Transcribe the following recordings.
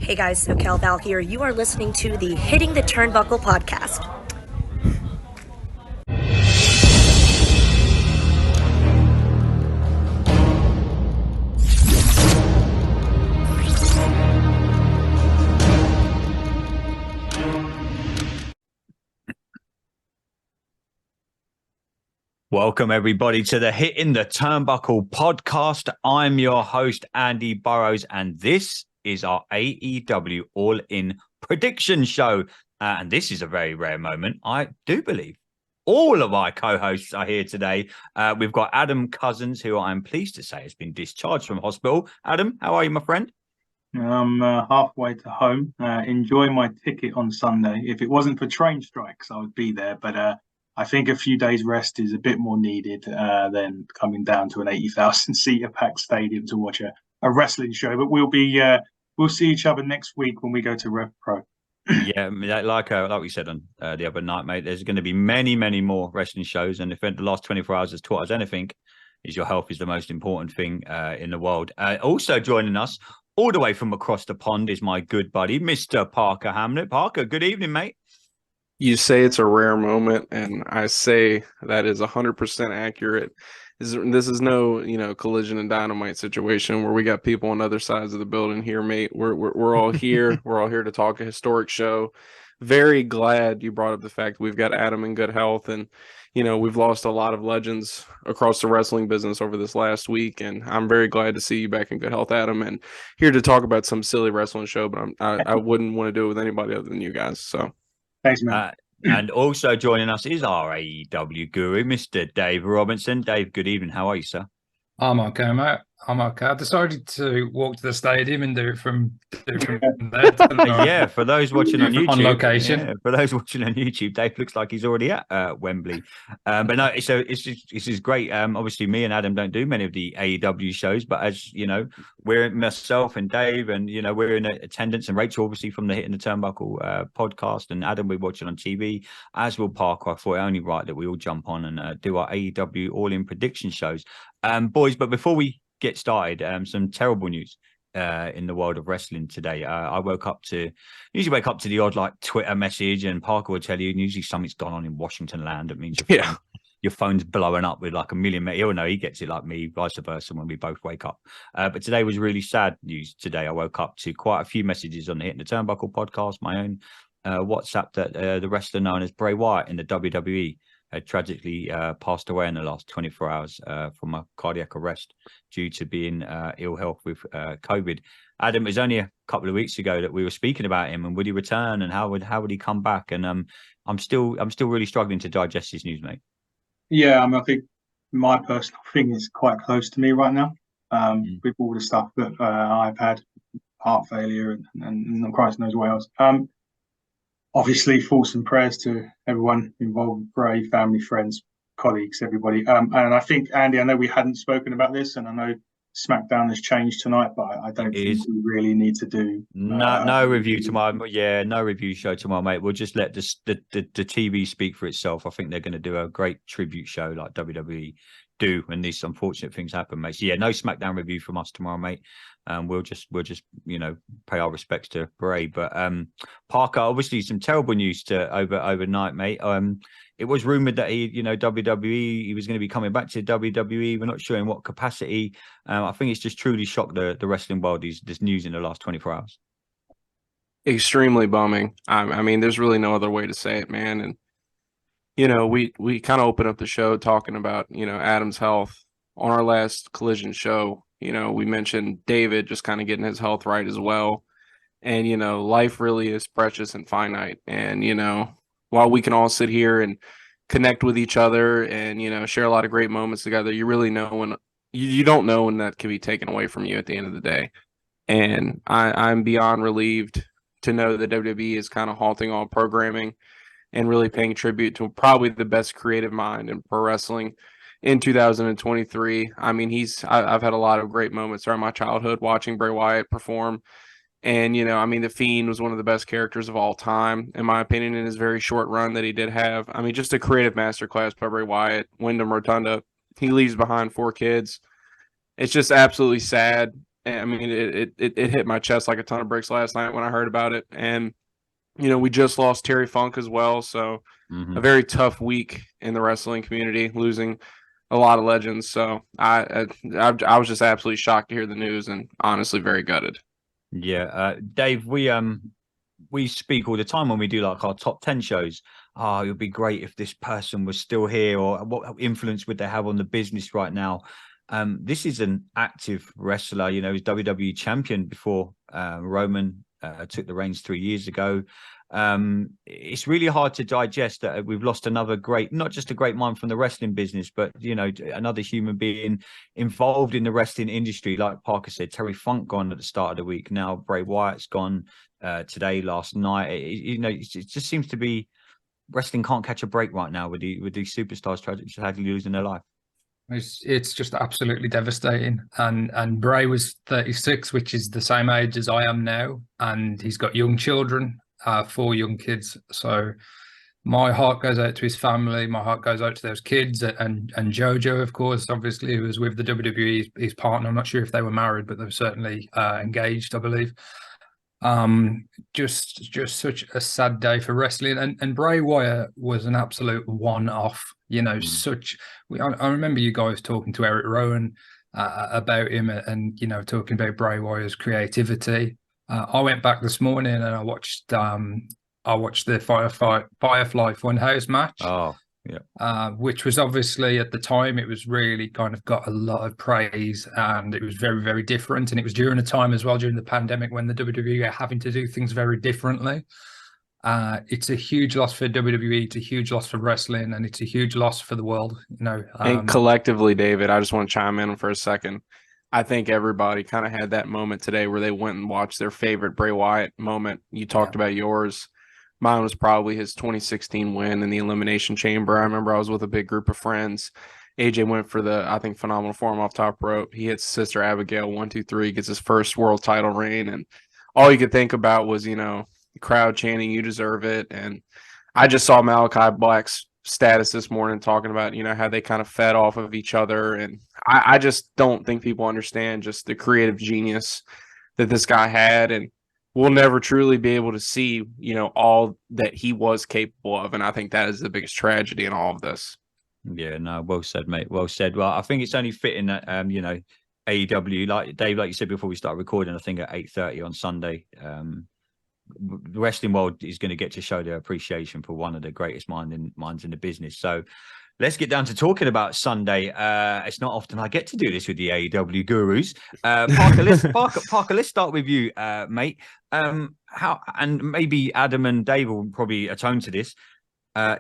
Hey guys, SoCal Val here. You are listening to the Hitting the Turnbuckle podcast. Welcome, everybody, to the Hitting the Turnbuckle podcast. I'm your host, Andy Burrows, and this is our AEW All-In prediction show. And this is a very rare moment, I do believe. All of our co-hosts are here today. We've got Adam Cousins, who I'm pleased to say has been discharged from hospital. Adam, how are you, my friend? I'm halfway to home. Enjoying my ticket on Sunday. If it wasn't for train strikes, I would be there. But I think a few days rest is a bit more needed than coming down to an 80,000 seat packed stadium to watch a wrestling show. But we'll see each other next week when we go to Rev Pro. Yeah, like we said on the other night, mate, there's going to be many, many more wrestling shows. And if the last 24 hours has taught us anything, is your health is the most important thing in the world. Also joining us all the way from across the pond is my good buddy, Mr. Parker Hamlet. Parker, good evening, mate. You say it's a rare moment, and I say that is 100% accurate. This is no, collision and dynamite situation where we got people on other sides of the building here, mate. We're all here. We're all here to talk a historic show. Very glad you brought up the fact that we've got Adam in good health, and we've lost a lot of legends across the wrestling business over this last week, and I'm very glad to see you back in good health, Adam, and here to talk about some silly wrestling show, but I wouldn't want to do it with anybody other than you guys. So. Thanks, man. And also joining us is our AEW guru, Mr. Dave Robinson. Dave, good evening. How are you, sir? I'm okay, mate. I'm okay. I decided to walk to the stadium and do it from there. Yeah, for those watching on YouTube, on location. Yeah, for those watching on YouTube, Dave looks like he's already at Wembley. But no, so this is great. Obviously, me and Adam don't do many of the AEW shows, but as you know, we're myself and Dave, and we're in attendance, and Rachel, obviously from the Hitting the Turnbuckle podcast, and Adam, we're watching on TV. As will Parker. I thought it only right that we all jump on and do our AEW All-In prediction shows, boys. But before we get started, some terrible news in the world of wrestling today. I usually wake up to the odd like Twitter message, and Parker will tell you usually something's gone on in Washington land. It means your phone's blowing up with like a million. He'll know he gets it like me, vice versa, when we both wake up. But today was really sad news. Today I woke up to quite a few messages on the Hitting the Turnbuckle podcast, my own WhatsApp, that the wrestler known as Bray Wyatt in the WWE had tragically passed away in the last 24 hours from a cardiac arrest due to being ill health with COVID. Adam, it was only a couple of weeks ago that we were speaking about him, and would he return, and how would he come back? And I'm still really struggling to digest this news, mate. Yeah, I think my personal thing is quite close to me right now. With all the stuff that I've had, heart failure, and Christ knows what else. Obviously, thoughts and prayers to everyone involved, Bray, family, friends, colleagues, everybody. And I think, Andy, I know we hadn't spoken about this, and I know SmackDown has changed tonight, but I don't think we really need to do no review tomorrow. Yeah, no review show tomorrow, mate. We'll just let the TV speak for itself. I think they're going to do a great tribute show like WWE do when these unfortunate things happen, mate. So yeah, no SmackDown review from us tomorrow, mate. We'll just pay our respects to Bray. But Parker, obviously some terrible news overnight, mate. It was rumored that WWE, he was going to be coming back to WWE. We're not sure in what capacity. I think it's just truly shocked the wrestling world, this news in the last 24 hours. Extremely bumming. I mean, there's really no other way to say it, man. And we kind of opened up the show talking about Adam's health. On our last Collision show, we mentioned David just kind of getting his health right as well. And, life really is precious and finite. And, while we can all sit here and connect with each other and, share a lot of great moments together, you really know when you don't know when that can be taken away from you at the end of the day. And I'm beyond relieved to know that WWE is kind of halting all programming and really paying tribute to probably the best creative mind in pro wrestling in 2023. I mean, I've had a lot of great moments during my childhood watching Bray Wyatt perform. And, The Fiend was one of the best characters of all time, in my opinion, in his very short run that he did have. I mean, just a creative masterclass by Bray Wyatt. Wyndham Rotunda, he leaves behind 4 kids. It's just absolutely sad I mean, it hit my chest like a ton of bricks last night when I heard about it. And, you know, we just lost Terry Funk as well. So a very tough week in the wrestling community, losing a lot of legends. So I was just absolutely shocked to hear the news and honestly very gutted. Yeah. Dave, we speak all the time when we do like our top 10 shows. Oh, it would be great if this person was still here, or what influence would they have on the business right now? This is an active wrestler. You know, he's WWE champion before Roman took the reins 3 years ago. It's really hard to digest that we've lost another great, not just a great mind from the wrestling business, but, you know, another human being involved in the wrestling industry. Like Parker said, Terry Funk gone at the start of the week. Now Bray Wyatt's gone today, last night. You know, it just seems to be wrestling can't catch a break right now with these superstars tragically losing their life. It's just absolutely devastating. And Bray was 36, which is the same age as I am now, and he's got young children, 4 young kids. So my heart goes out to his family. My heart goes out to those kids, and JoJo, of course, obviously, who was with the WWE, his partner. I'm not sure if they were married, but they were certainly engaged, I believe. Just such a sad day for wrestling, and Bray Wyatt was an absolute one-off. You know, I remember you guys talking to Eric Rowan about him, and you know, talking about Bray Wyatt's creativity. I went back this morning and I watched the Firefly Funhouse match. Oh, yeah. Which was obviously at the time, it was really kind of got a lot of praise, and it was very, very different. And it was during a time as well, during the pandemic, when the WWE are having to do things very differently. It's a huge loss for WWE, it's a huge loss for wrestling, and it's a huge loss for the world. You know, and collectively, David, I just want to chime in for a second. I think everybody kind of had that moment today where they went and watched their favorite Bray Wyatt moment. You talked about yours. Mine was probably his 2016 win in the Elimination Chamber. I remember I was with a big group of friends. AJ went for the, I think, phenomenal form off top rope. He hits Sister Abigail 1, 2, 3, gets his first world title reign. And all you could think about was, you know, the crowd chanting, "You deserve it." And I just saw Malachi Black's status this morning talking about, you know, how they kind of fed off of each other. And I just don't think people understand just the creative genius that this guy had. And we'll never truly be able to see, you know, all that he was capable of. And I think that is the biggest tragedy in all of this. Yeah, no, well said, mate. Well said. Well, I think it's only fitting that, you know, AEW, like Dave, like you said before we started recording, I think at 8:30 on Sunday, the wrestling world is going to get to show their appreciation for one of the greatest minds in the business. So let's get down to talking about Sunday. It's not often I get to do this with the AEW gurus. Parker, let's start with you, mate. How, and maybe Adam and Dave will probably atone to this.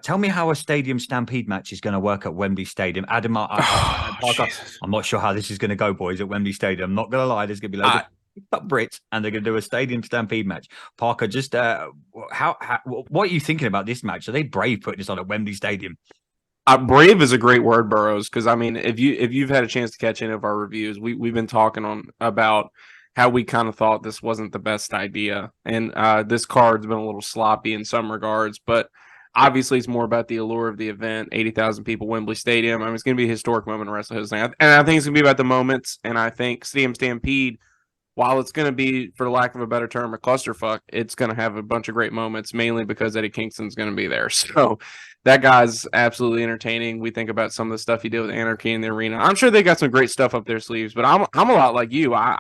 Tell me how a stadium stampede match is going to work at Wembley Stadium. Adam, Parker, I'm not sure how this is going to go, boys, at Wembley Stadium. I'm not going to lie, there's going to be loads of Brits, and they're going to do a stadium stampede match. Parker, just what are you thinking about this match? Are they brave putting this on at Wembley Stadium? Brave is a great word, Burrows, because I mean, if you've had a chance to catch any of our reviews, we've been talking about how we kind of thought this wasn't the best idea, and this card's been a little sloppy in some regards, but obviously it's more about the allure of the event. 80,000 people, Wembley Stadium. I mean, it's going to be a historic moment in wrestling history, and I think it's going to be about the moments. And I think Stadium Stampede, while it's going to be, for lack of a better term, a clusterfuck, it's going to have a bunch of great moments, mainly because Eddie Kingston's going to be there. So that guy's absolutely entertaining. We think about some of the stuff he did with Anarchy in the arena. I'm sure they got some great stuff up their sleeves, but I'm a lot like you. I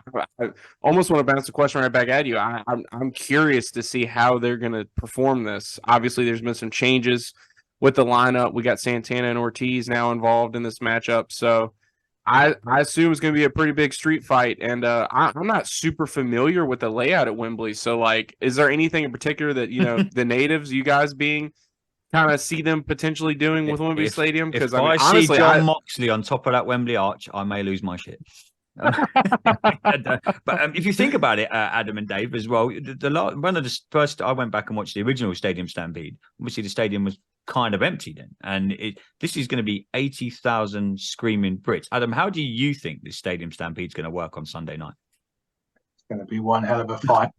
almost want to bounce the question right back at you. I'm curious to see how they're going to perform this. Obviously, there's been some changes with the lineup. We got Santana and Ortiz now involved in this matchup, so I assume it's going to be a pretty big street fight, and I'm not super familiar with the layout at Wembley. So, like, is there anything in particular that, you know, the natives, you guys being, kind of see them potentially doing with Wembley Stadium? Because I see John Moxley on top of that Wembley arch, I may lose my shit. But if you think about it, Adam and Dave as well, one of the first, I went back and watched the original Stadium Stampede. Obviously, the stadium was kind of empty then, and this is going to be 80,000 screaming Brits. Adam, how do you think this Stadium Stampede is going to work on Sunday night? It's going to be one hell of a fight.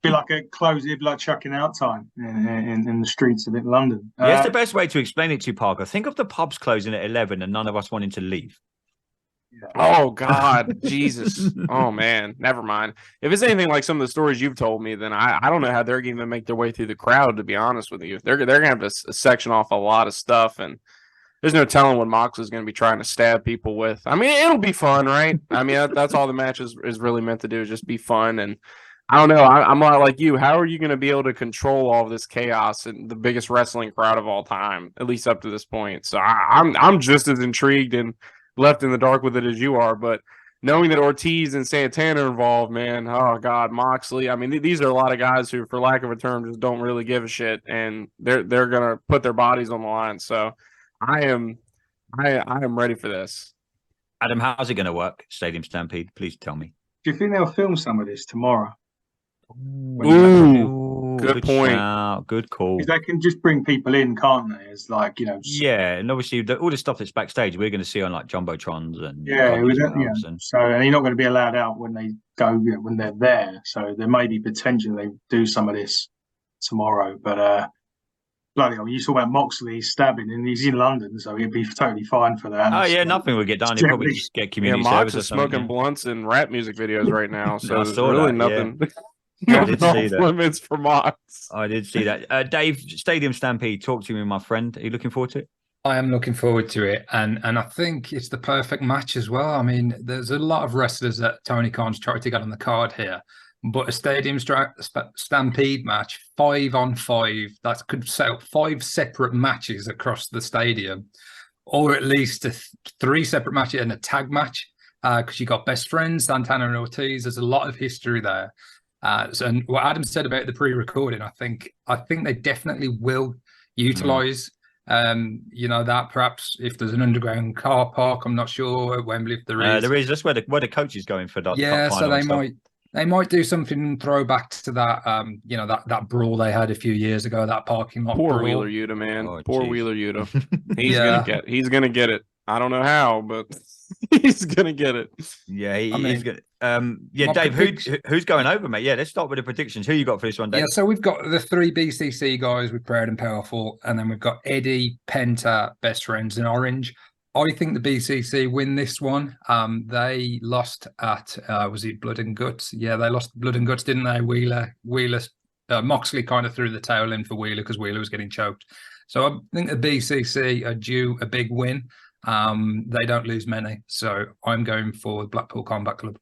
Be like a close, it'd be like chucking out time in the streets of London. That's the best way to explain it to you, Parker. Think of the pubs closing at 11 and none of us wanting to leave. Oh God, Jesus. Oh man, never mind. If it's anything like some of the stories you've told me, then I don't know how they're going to make their way through the crowd. To be honest with you, they're going to have to section off a lot of stuff, and there's no telling what Moxley's going to be trying to stab people with. I mean, it'll be fun, right? I mean, that's all the match is really meant to do, is just be fun. And I don't know. I'm not like you. How are you going to be able to control all this chaos and the biggest wrestling crowd of all time, at least up to this point? So I'm just as intrigued and left in the dark with it as you are. But knowing that Ortiz and Santana are involved, man, oh God, Moxley. I mean, these are a lot of guys who, for lack of a term, just don't really give a shit, and they're gonna put their bodies on the line. So I am ready for this. Adam, how's it going to work? Stadium Stampede, please tell me. Do you think they'll film some of this tomorrow? Good point. Shout. Good call. Because they can just bring people in, can't they? It's like, Yeah, and obviously all the stuff that's backstage, we're going to see on like jumbotrons and and so, and you're not going to be allowed out when they go, when they're there. So there may be potential they do some of this tomorrow. But bloody hell, you talk about Moxley stabbing, and he's in London, so he'd be totally fine for that. Oh yeah, nothing would get done. He'd probably just get community service or something. Smoking blunts and rap music videos right now, so there's really nothing. I did see that. Limits for Mox. I did see that. Dave, Stadium Stampede, talk to me, my friend. Are you looking forward to it? I am looking forward to it, and I think it's the perfect match as well. I mean, there's a lot of wrestlers that Tony Khan's tried to get on the card here, but a Stadium Stampede match, 5-on-5, that could set up 5 separate matches across the stadium, or at least 3 separate matches and a tag match, because you got best friends, Santana and Ortiz. There's a lot of history there. And what Adam said about the pre-recording, I think they definitely will utilize that. Perhaps if there's an underground car park, I'm not sure at Wembley if there is. There is. That's where the coach is going for that. Yeah, so they might do something throwback to that. That brawl they had a few years ago. That parking lot. Poor brawl. Wheeler Yuta, man. Poor geez. Wheeler Yuta. He's gonna get it. I don't know how, but he's gonna get it. Yeah, he's gonna. Dave, who's going over, mate? Yeah, let's start with the predictions. Who you got for this one, Dave? Yeah, so we've got the 3 BCC guys with Proud and Powerful, and then we've got Eddie, Penta, Best Friends, and Orange. I think the BCC win this one. They lost at was it Blood and Guts? Yeah, they lost Blood and Guts, didn't they? Wheeler, Moxley kind of threw the tail in for Wheeler because Wheeler was getting choked. So I think the BCC are due a big win. They don't lose many, so I'm going for the Blackpool Combat Club.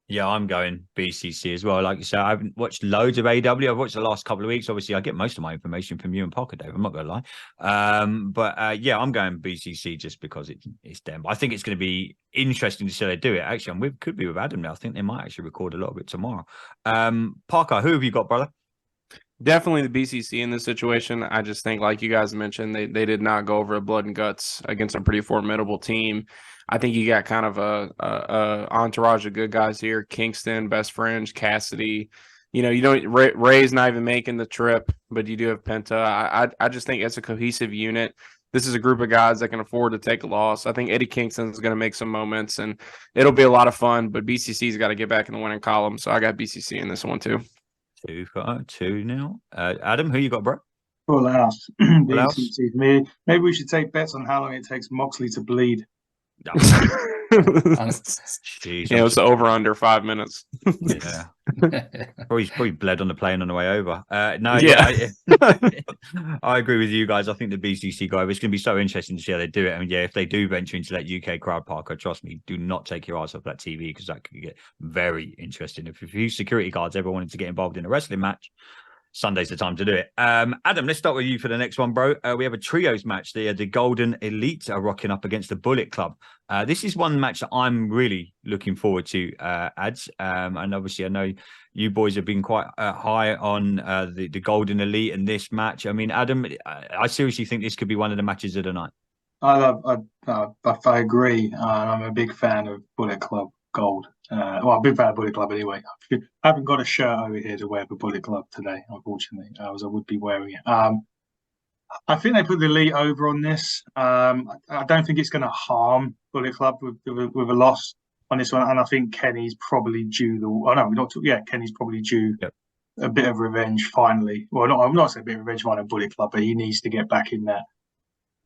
Yeah, I'm going BCC as well. Like you said, I haven't watched loads of AEW. I've watched the last couple of weeks. Obviously, I get most of my information from you and Parker, Dave. I'm not going to lie. I'm going BCC just because it's them. I think it's going to be interesting to see how they do it. Actually, could be with Adam now. I think they might actually record a little bit tomorrow. Parker, who have you got, brother? Definitely the BCC in this situation. I just think, like you guys mentioned, they did not go over a Blood and Guts against a pretty formidable team. I think you got kind of a entourage of good guys here. Kingston, Best Friends, Cassidy. Ray's not even making the trip, but you do have Penta. I just think it's a cohesive unit. This is a group of guys that can afford to take a loss. I think Eddie Kingston's going to make some moments, and it'll be a lot of fun, but BCC's got to get back in the winning column, so I got BCC in this one too. 2-0. Adam, who you got, bro? Full house. Full house? Maybe we should take bets on how long it takes Moxley to bleed. Jeez, it's over under 5 minutes. Yeah, probably bled on the plane on the way over. I agree with you guys. I think the BCC guy, it's going to be so interesting to see how they do it. I mean, if they do venture into that UK crowd, Parker, trust me, do not take your eyes off that TV, because that could get very interesting. If a few security guards ever wanted to get involved in a wrestling match, Sunday's the time to do it. Adam, let's start with you for the next one, bro. We have a trios match. The Golden Elite are rocking up against the Bullet Club. This is one match that I'm really looking forward to, Ads. And obviously, I know you boys have been quite high on the Golden Elite in this match. I mean, Adam, I seriously think this could be one of the matches of the night. I agree. I'm a big fan of Bullet Club Gold. I'm a big fan of Bullet Club anyway. I haven't got a shirt over here to wear for Bullet Club today, unfortunately. I would be wearing it. I think they put the Elite over on this. I don't think it's going to harm Bullet Club with a loss on this one. And I think Kenny's probably due Kenny's probably due a bit of revenge finally. Well, I'm not saying a bit of revenge on Bullet Club, but he needs to get back in that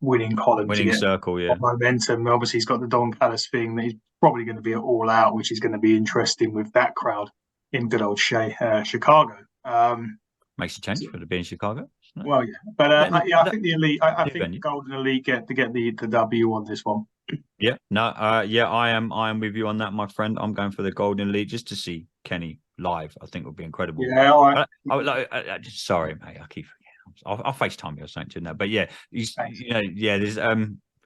winning column to Winning get circle, yeah. momentum. Obviously, he's got the Don Callis thing that he's probably going to be at All Out, which is going to be interesting with that crowd in good old Chicago. Makes a change for it being Chicago. Well, yeah, but I think the Elite. I think venue. Golden Elite get the W on this one. Yeah, no, I am with you on that, my friend. I'm going for the Golden Elite just to see Kenny live. I think would be incredible. Yeah, all right. Sorry, mate. I keep forgetting. I'll FaceTime you or something to that. But yeah, there's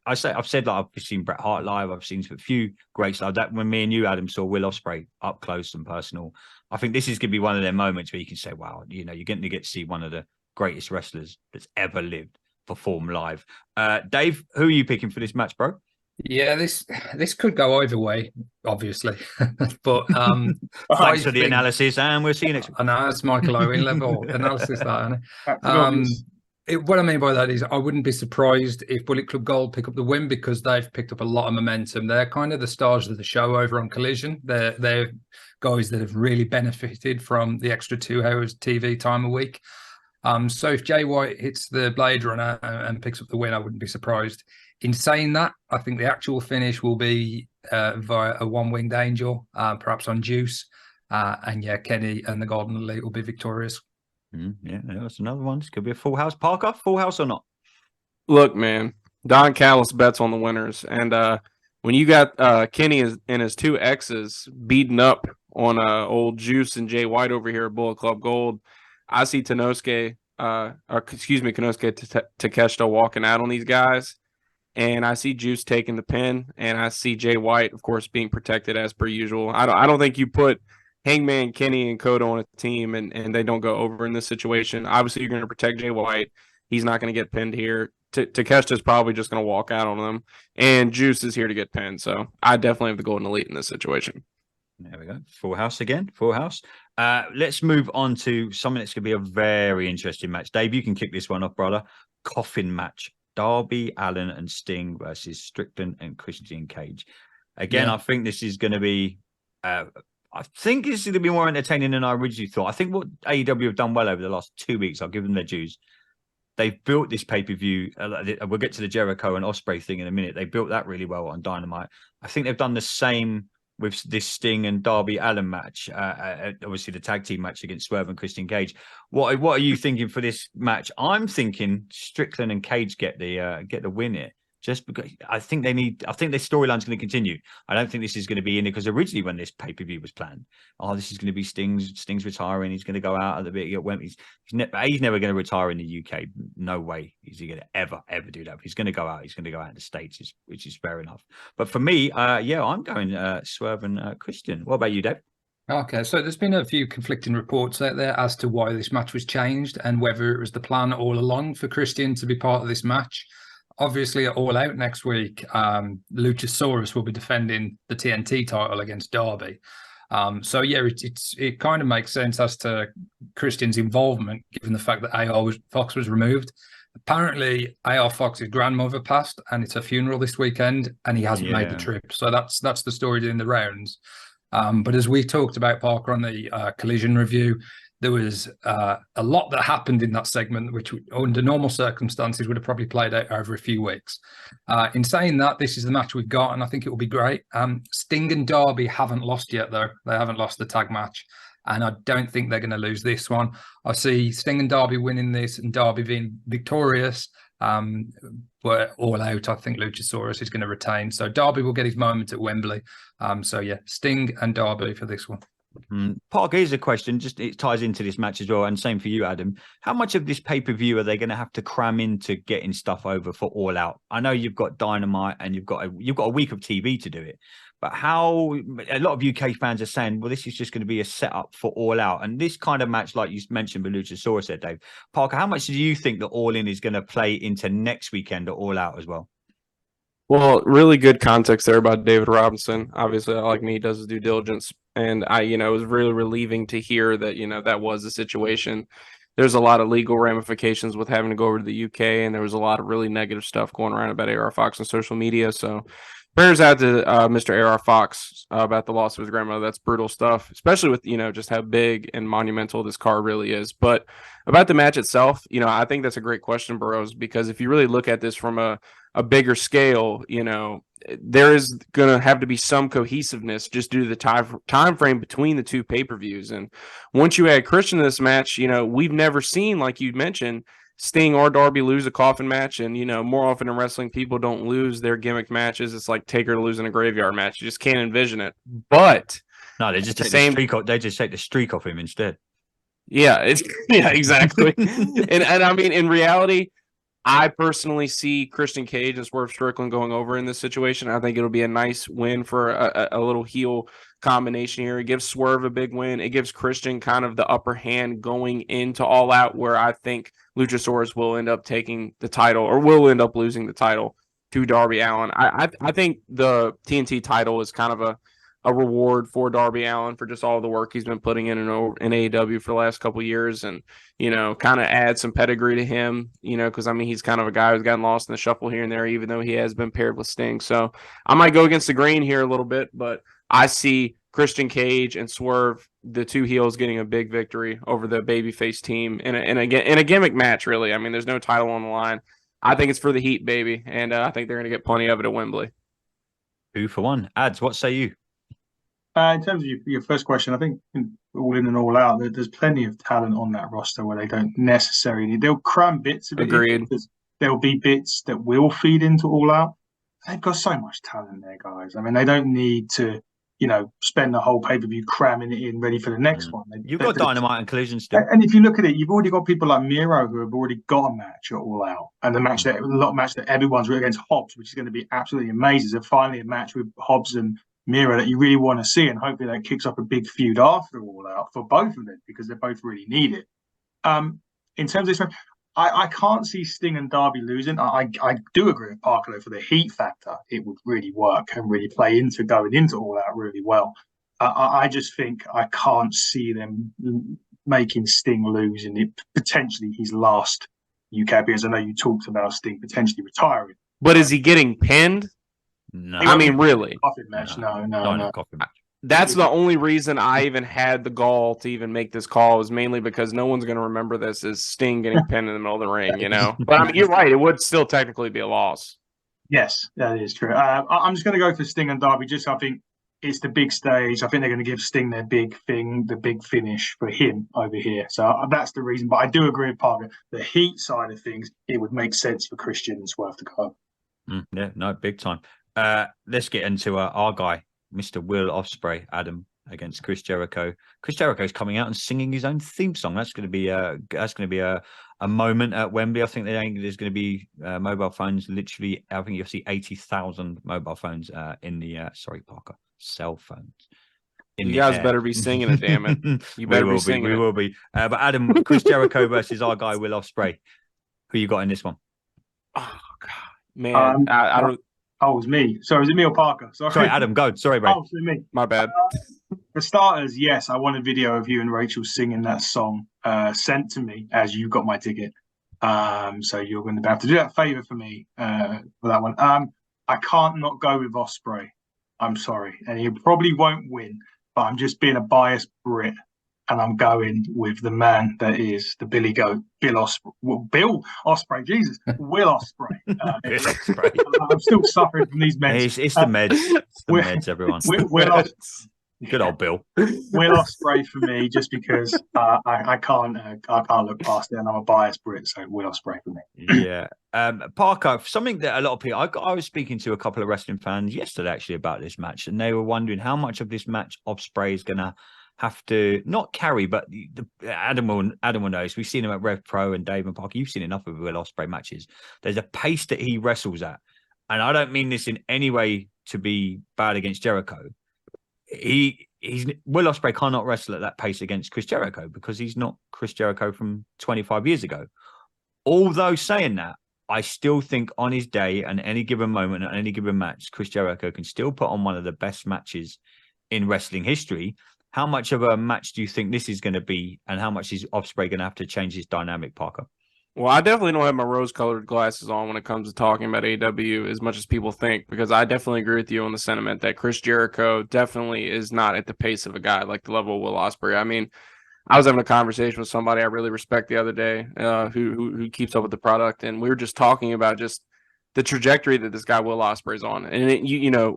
I've said like I've seen Bret Hart live. I've seen a few greats like that. When me and you, Adam, saw Will Ospreay up close and personal, I think this is going to be one of their moments where you can say, "Wow, you're getting to get to see one of the greatest wrestlers that's ever lived perform live." Dave, who are you picking for this match, bro? Yeah, this could go either way, obviously. But thanks for the analysis, and we'll see you next week. I know it's Michael Owen level analysis, that. What I mean by that is I wouldn't be surprised if Bullet Club Gold pick up the win because they've picked up a lot of momentum. They're kind of the stars of the show over on Collision. They're guys that have really benefited from the extra 2 hours TV time a week. So if Jay White hits the Blade Runner and picks up the win, I wouldn't be surprised. In saying that, I think the actual finish will be via a one-winged angel, perhaps on Juice. And yeah, Kenny and the Golden Elite will be victorious. Yeah, that's another one. This could be a full house. Parker, full house or not? Look, man, Don Callis bets on the winners. And when you got Kenny and his 2 exes beating up on old Juice and Jay White over here at Bullet Club Gold, I see Konosuke Takeshita walking out on these guys. And I see Juice taking the pin, and I see Jay White, of course, being protected as per usual. I don't think you put Hangman, Kenny, and Kota on a team and they don't go over in this situation. Obviously, you're going to protect Jay White. He's not going to get pinned here. Takeshita's probably just going to walk out on them, and Juice is here to get pinned. So I definitely have the Golden Elite in this situation. There we go. Full house again. Full house. Let's move on to something that's going to be a very interesting match. Dave, you can kick this one off, brother. Coffin match. Darby, Allin, and Sting versus Strickland and Christian Cage. Again, I think this is going to be... I think this is going to be more entertaining than I originally thought. I think what AEW have done well over the last 2 weeks, I'll give them their dues. They've built this pay-per-view. We'll get to the Jericho and Ospreay thing in a minute. They built that really well on Dynamite. I think they've done the same with this Sting and Darby Allin match. Obviously, the tag team match against Swerve and Christian Cage. What are you thinking for this match? I'm thinking Strickland and Cage get the win here. Just because I think their storyline's going to continue. I don't think this is going to be in it because originally when this pay-per-view was planned, this is going to be Sting's retiring. He's going to go out at the bit. He's never going to retire in the UK. No way is he going to ever do that. If he's going to go out, he's going to go out in the States, which is fair enough. But for me, I'm going Swerve and Christian. What about you, Dave? Okay, so there's been a few conflicting reports out there as to why this match was changed and whether it was the plan all along for Christian to be part of this match. Obviously, at All Out next week, Luchasaurus will be defending the TNT title against Darby. So yeah, it kind of makes sense as to Christian's involvement, given the fact that AR Fox was removed. Apparently, AR Fox's grandmother passed, and it's her funeral this weekend, and he hasn't made the trip. So that's the story doing the rounds. But as we talked about, Parker, on the Collision review, there was a lot that happened in that segment, which under normal circumstances would have probably played out over a few weeks. In saying that, this is the match we've got, and I think it will be great. Sting and Darby haven't lost yet, though. They haven't lost the tag match, and I don't think they're going to lose this one. I see Sting and Darby winning this and Darby being victorious. But All Out, I think Luchasaurus is going to retain. So Darby will get his moment at Wembley. So yeah, Sting and Darby for this one. Parker, here's a question. Just it ties into this match as well, and same for you, Adam. How much of this pay-per-view are they going to have to cram into getting stuff over for All Out? I know you've got Dynamite and you've got a week of TV to do it, but how a lot of UK fans are saying, well, this is just going to be a setup for All Out, and this kind of match, like you mentioned, with Luchasaurus there, Dave. Parker, how much do you think that All In is going to play into next weekend at All Out as well? Well, really good context there about David Robinson. Obviously, like me, does his due diligence. And it was really relieving to hear that, that was the situation. There's a lot of legal ramifications with having to go over to the UK, and there was a lot of really negative stuff going around about AR Fox on social media. So prayers out to Mr. A.R. Fox about the loss of his grandmother. That's brutal stuff, especially with, just how big and monumental this card really is. But about the match itself, I think that's a great question, Burrows, because if you really look at this from a bigger scale, there is going to have to be some cohesiveness just due to the time frame between the two pay-per-views. And once you add Christian to this match, we've never seen, like you mentioned, Sting or Darby lose a coffin match. And, more often in wrestling, people don't lose their gimmick matches. It's like Taker losing a graveyard match. You just can't envision it. But no, they just take the streak off. They just take the streak off him instead. Yeah, exactly. and I mean, in reality, I personally see Christian Cage and Swerve Strickland going over in this situation. I think it'll be a nice win for a little heel combination here. It gives Swerve a big win. It gives Christian kind of the upper hand going into All Out, where I think Luchasaurus will end up taking the title, or will end up losing the title to Darby Allin. I think the TNT title is kind of a reward for Darby Allin for just all the work he's been putting in AEW for the last couple of years, and kind of add some pedigree to him, because I mean, he's kind of a guy who's gotten lost in the shuffle here and there, even though he has been paired with Sting. So I might go against the grain here a little bit, but I see Christian Cage and Swerve, the two heels, getting a big victory over the babyface team in a gimmick match. Really, I mean, there's no title on the line. I think it's for the heat, baby, and I think they're going to get plenty of it at Wembley. 2-for-1. Ads, what say you? In terms of your first question, I think All In and All Out, there's plenty of talent on that roster where they don't necessarily they'll cram bits of it. Agreed. There'll be bits that will feed into All Out. They've got so much talent there, guys. I mean, they don't need to, spend the whole pay-per-view cramming it in ready for the next one. You've got Dynamite and Collision still. And if you look at it, you've already got people like Miedo who have already got a match at All Out, and a match that everyone's really against Hobbs, which is going to be absolutely amazing. So finally a match with Hobbs and Miedo that you really want to see, and hopefully that kicks up a big feud after All Out for both of them, because they both really need it. In terms of this one, I can't see Sting and Darby losing. I do agree with Parker, though, for the heat factor, it would really work and really play into going into All Out really well. I just think I can't see them making Sting lose in it, potentially his last UK appearance. I know you talked about Sting potentially retiring. But is he getting pinned? No. I mean, really? Coffin match? No. Coffin match. That's the only reason I even had the gall to even make this call, is mainly because no one's going to remember this as Sting getting pinned in the middle of the ring, But I mean, you're right. It would still technically be a loss. Yes, that is true. I'm just going to go for Sting and Darby. I think it's the big stage. I think they're going to give Sting their big thing, the big finish for him over here. So that's the reason. But I do agree with Parker. The heat side of things, it would make sense for Christian and Swerve to go. Yeah, no, big time. Let's get into our guy, Mr. Will Ospreay, Adam, against Chris Jericho. Chris Jericho's coming out and singing his own theme song. That's going to be a moment at Wembley. I think there's going to be mobile phones. Literally, I think you'll see 80,000 mobile phones in the Parker, cell phones. You guys better be singing it, damn it! You better be singing. We will be. But Adam, Chris Jericho versus our guy Will Ospreay. Who you got in this one? Oh God, man, I don't. Oh, it was me. Sorry, was it me or Parker? Sorry, Adam, go. Sorry, bro. Oh, it's me. My bad. For starters, yes, I want a video of you and Rachel singing that song sent to me as you got my ticket. So you're going to have to do that favor for me for that one. I can't not go with Ospreay. I'm sorry. And he probably won't win, but I'm just being a biased Brit. And I'm going with the man that is the Billy Goat, Bill Ospreay, Jesus, Will Ospreay. Bill Ospreay. I'm still suffering from these meds. It's the meds. It's the meds, everyone. Good old Bill. Will Ospreay for me, just because I can't look past it, and I'm a biased Brit, so Will Ospreay for me. Yeah. Parker, something that a lot of people, I was speaking to a couple of wrestling fans yesterday actually about this match, and they were wondering how much of this match Ospreay is going to have to not carry, but Adam will know. We've seen him at Rev Pro, and Dave and Parker, you've seen enough of Will Ospreay matches. There's a pace that he wrestles at, and I don't mean this in any way to be bad against Jericho. Will Ospreay cannot wrestle at that pace against Chris Jericho because he's not Chris Jericho from 25 years ago. Although saying that, I still think on his day and any given moment and any given match, Chris Jericho can still put on one of the best matches in wrestling history. How much of a match do you think this is going to be, and how much is Ospreay going to have to change his dynamic, Parker? Well, I definitely don't have my rose-colored glasses on when it comes to talking about AEW as much as people think, because I definitely agree with you on the sentiment that Chris Jericho definitely is not at the pace of a guy like the level of Will Ospreay. I mean, I was having a conversation with somebody I really respect the other day, who keeps up with the product, and we were just talking about just the trajectory that this guy Will Ospreay's on, and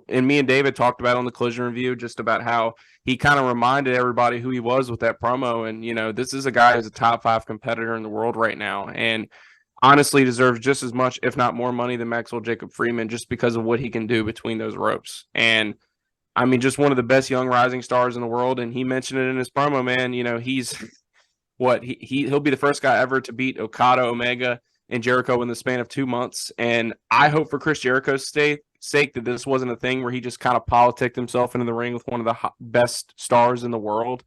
and me and David talked about on the Collision review just about how he kind of reminded everybody who he was with that promo, and this is a guy who's a top 5 competitor in the world right now, and honestly deserves just as much, if not more, money than Maxwell Jacob Freeman, just because of what he can do between those ropes. And I mean, just one of the best young rising stars in the world. And he mentioned it in his promo, man. He's he'll be the first guy ever to beat Okada, Omega, and Jericho in the span of 2 months. And I hope for Chris Jericho's sake that this wasn't a thing where he just kind of politicked himself into the ring with one of the best stars in the world.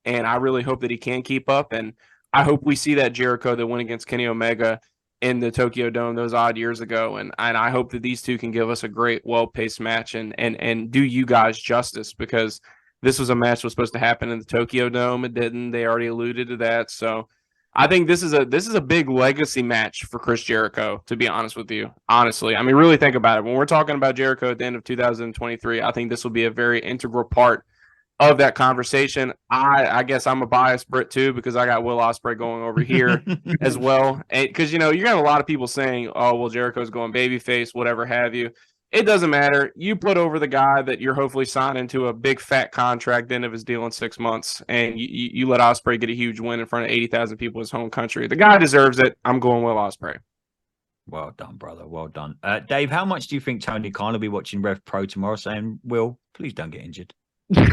And I really hope that he can keep up. And I hope we see that Jericho that went against Kenny Omega in the Tokyo Dome those odd years ago. And I hope that these two can give us a great, well-paced match and do you guys justice, because this was a match that was supposed to happen in the Tokyo Dome. It didn't. They already alluded to that. So I think this is a big legacy match for Chris Jericho, to be honest with you. Honestly, I mean, really think about it. When we're talking about Jericho at the end of 2023, I think this will be a very integral part of that conversation. I guess I'm a biased Britt too, because I got Will Ospreay going over here as well. Because you're gonna have a lot of people saying, "Oh, well, Jericho's going babyface, whatever have you." It doesn't matter. You put over the guy that you're hopefully signing to a big fat contract, the end of his deal in 6 months, and you let Ospreay get a huge win in front of 80,000 people in his home country. The guy deserves it. I'm going Will Ospreay. Well done, brother. Well done, Dave. How much do you think Tony Khan will be watching Rev Pro tomorrow, saying, "Will, please don't get injured"?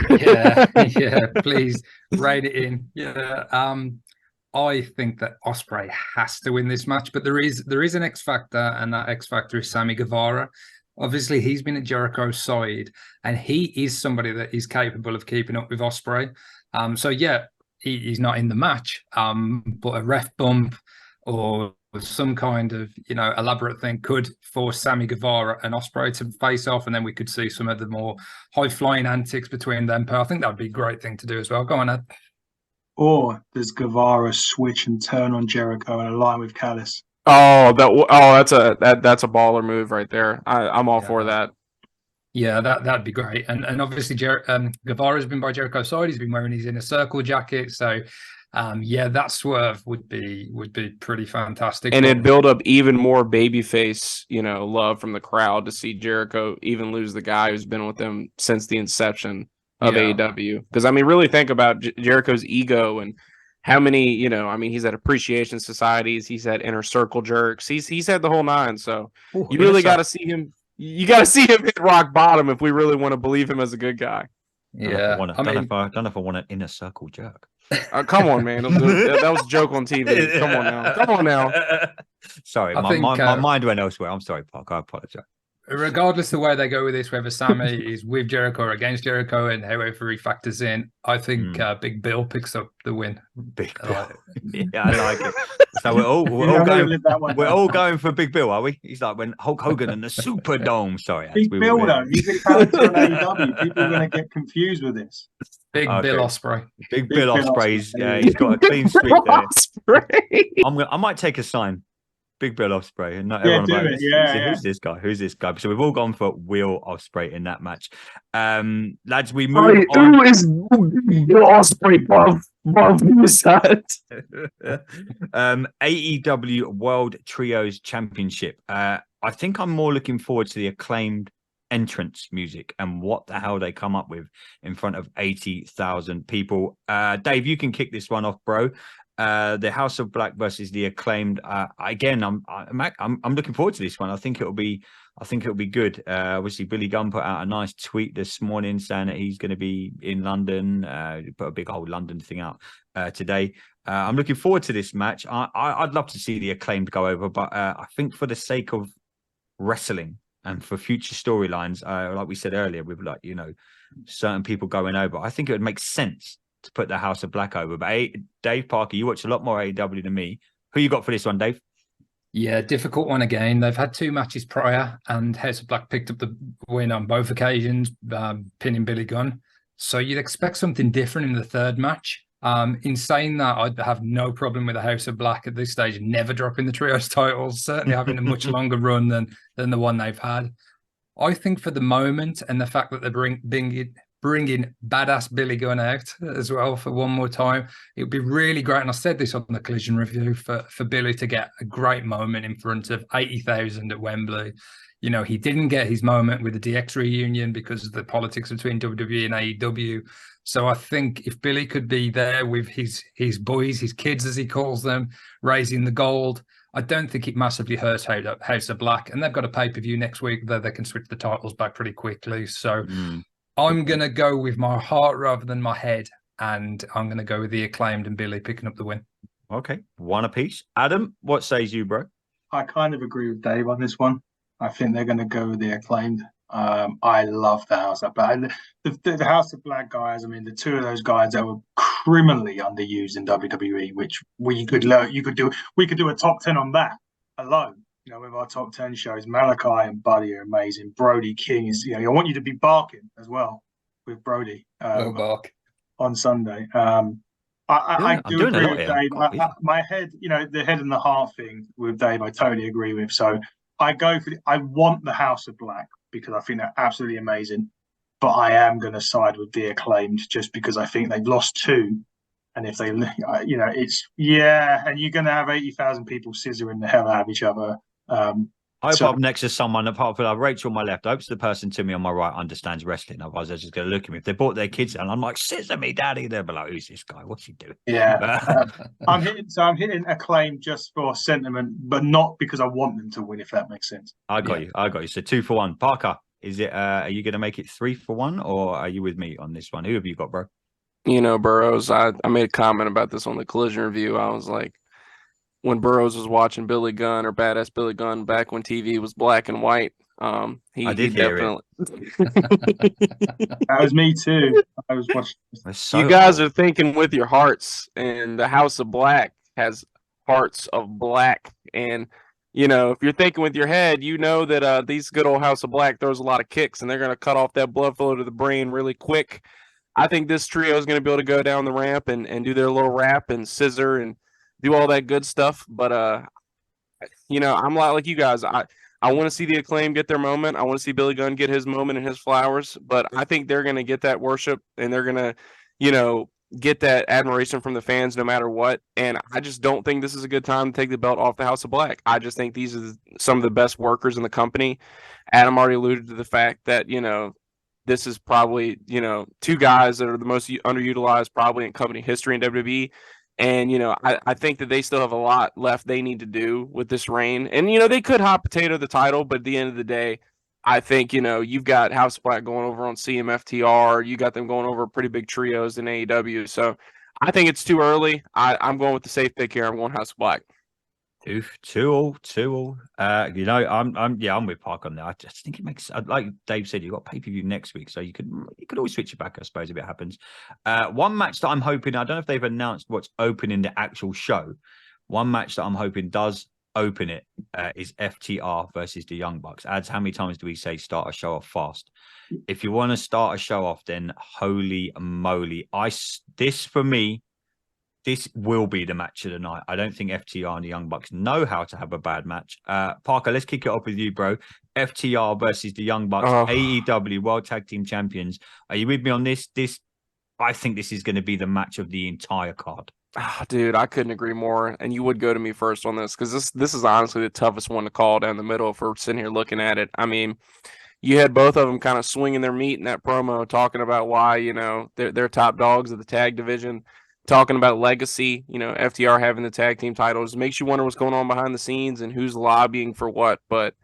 Yeah, please write it in. I think that Ospreay has to win this match, but there is an X factor, and that X factor is Sammy Guevara. Obviously, he's been at Jericho's side, and he is somebody that is capable of keeping up with Ospreay. He's not in the match, but a ref bump or some kind of elaborate thing could force Sammy Guevara and Ospreay to face off, and then we could see some of the more high flying antics between them. But I think that'd be a great thing to do as well. Go on, Ed. Or does Guevara switch and turn on Jericho and align with Callis? That's a baller move right there. I'm all for that. Yeah, that'd be great. And obviously, Guevara's been by Jericho's side. He's been wearing his inner circle jacket, so. That swerve would be pretty fantastic, and it'd build up even more babyface, love from the crowd to see Jericho even lose the guy who's been with them since the inception of AEW. Because I mean, really think about Jericho's ego and how many, he's at appreciation societies, he's at inner circle jerks, he's had the whole nine. So you really got to see him. You got to see him hit rock bottom if we really want to believe him as a good guy. Yeah, I don't know if I want an inner circle jerk. Come on, man. That was a joke on TV. Come on now. Sorry, my mind went elsewhere. I'm sorry, Park. I apologize. Regardless of where they go with this, whether Sammy is with Jericho or against Jericho, and however he factors in, I think Big Bill picks up the win. Big Bill. Yeah, I like it. So we're all going for Big Bill, are we? He's like when Hulk Hogan and the Superdome. Sorry, Big Bill though. He's a character in AEW. People are going to get confused with this. Bill Ospreay. Big Bill Ospreay's. Yeah, he's got a clean streak there. I might take a sign. Big Bill Ospreay, and not everyone who's this guy? Who's this guy? So we've all gone for Will Ospreay in that match. Lads, we move on. Who is Will Ospreay, Bob? Who is that? AEW World Trios Championship. I think I'm more looking forward to the Acclaimed entrance music and what the hell they come up with in front of 80,000 people. Dave, you can kick this one off, bro. The House of Black versus the Acclaimed. Again, I'm looking forward to this one. I think it'll be good. Obviously, Billy Gunn put out a nice tweet this morning saying that he's going to be in London. Put a big old London thing out today. I'm looking forward to this match. I'd love to see the Acclaimed go over, but I think for the sake of wrestling and for future storylines, like we said earlier, with certain people going over, I think it would make sense to put the House of Black over. But Dave Parker, you watch a lot more AEW than me. Who you got for this one, Dave? Yeah, difficult one again. They've had 2 matches prior, and House of Black picked up the win on both occasions, pinning Billy Gunn. So you'd expect something different in the third match. In saying that, I'd have no problem with the House of Black at this stage, never dropping the trios titles, certainly having a much longer run than the one they've had. I think for the moment, and the fact that they're bringing badass Billy Gunn out as well for one more time, it would be really great. And I said this on the Collision review for Billy to get a great moment in front of 80,000 at Wembley. You know, he didn't get his moment with the DX reunion because of the politics between WWE and AEW. So I think if Billy could be there with his boys, his kids, as he calls them, raising the gold, I don't think it massively hurts House of Black. And they've got a pay-per-view next week that they can switch the titles back pretty quickly. So I'm going to go with my heart rather than my head. And I'm going to go with the Acclaimed and Billy picking up the win. Okay, one apiece. Adam, what says you, bro? I kind of agree with Dave on this one. I think they're going to go with the Acclaimed. I love the House of Black. The House of Black guys, I mean, the two of those guys that were criminally underused in WWE, which we could do a top 10 on that alone. You know, with our top 10 shows, Malachi and Buddy are amazing. Brody King is, you know, I want you to be barking as well with Brody bark on Sunday. I do agree with Dave. My head, you know, the head and the heart thing with Dave, I totally agree with. So I want the House of Black because I think they're absolutely amazing. But I am going to side with the Acclaimed just because I think they've lost two. And if they, you know, and you're going to have 80,000 people scissoring the hell out of each other. I hope I'm next to someone apart from Rachel on my left. I hope the person to me on my right understands wrestling. Otherwise, they're just going to look at me. If they brought their kids and I'm like, scissor me, daddy. They'll be like, who's this guy? What's he doing? Yeah. I'm hitting Acclaim just for sentiment, but not because I want them to win, if that makes sense. I got you. So 2 for 1. Parker, is it? Are you going to make it 3 for 1 or are you with me on this one? Who have you got, bro? You know, Burroughs, I made a comment about this on the Collision review. I was like, when Burroughs was watching Billy Gunn or Badass Billy Gunn back when TV was black and white, I did hear definitely... it. That was me too. I was watching. You guys are thinking with your hearts, and the House of Black has hearts of black. And, you know, if you're thinking with your head, you know that these good old House of Black throws a lot of kicks, and they're going to cut off that blood flow to the brain really quick. I think this trio is going to be able to go down the ramp and do their little rap and scissor and do all that good stuff. But, you know, I'm like you guys. I want to see the Acclaim get their moment. I want to see Billy Gunn get his moment and his flowers. But I think they're going to get that worship and they're going to, you know, get that admiration from the fans no matter what. And I just don't think this is a good time to take the belt off the House of Black. I just think these are some of the best workers in the company. Adam already alluded to the fact that, you know, this is probably, you know, two guys that are the most underutilized probably in company history in WWE. And, you know, I think that they still have a lot left they need to do with this reign. And, you know, they could hot potato the title, but at the end of the day, I think, you know, you've got House of Black going over on CMFTR. You got them going over pretty big trios in AEW. So I think it's too early. I'm going with the safe pick here. I'm going House of Black. 2-2. You know, I'm with Park on that. I just think it makes, like Dave said, you've got pay-per-view next week, so you could always switch it back, I suppose, if it happens. One match that I'm hoping, I don't know if they've announced what's opening the actual show. One match that I'm hoping does open it is FTR versus the Young Bucks. Ads, how many times do we say start a show off fast? If you want to start a show off, then holy moly, this for me. This will be the match of the night. I don't think FTR and the Young Bucks know how to have a bad match. Parker, let's kick it off with you, bro. FTR versus the Young Bucks, AEW World Tag Team Champions. Are you with me on this? I think this is going to be the match of the entire card. Dude, I couldn't agree more. And you would go to me first on this because this is honestly the toughest one to call down the middle if we're sitting here looking at it. I mean, you had both of them kind of swinging their meat in that promo, talking about why, you know, they're top dogs of the tag division. Talking about legacy, you know, FTR having the tag team titles makes you wonder what's going on behind the scenes and who's lobbying for what. But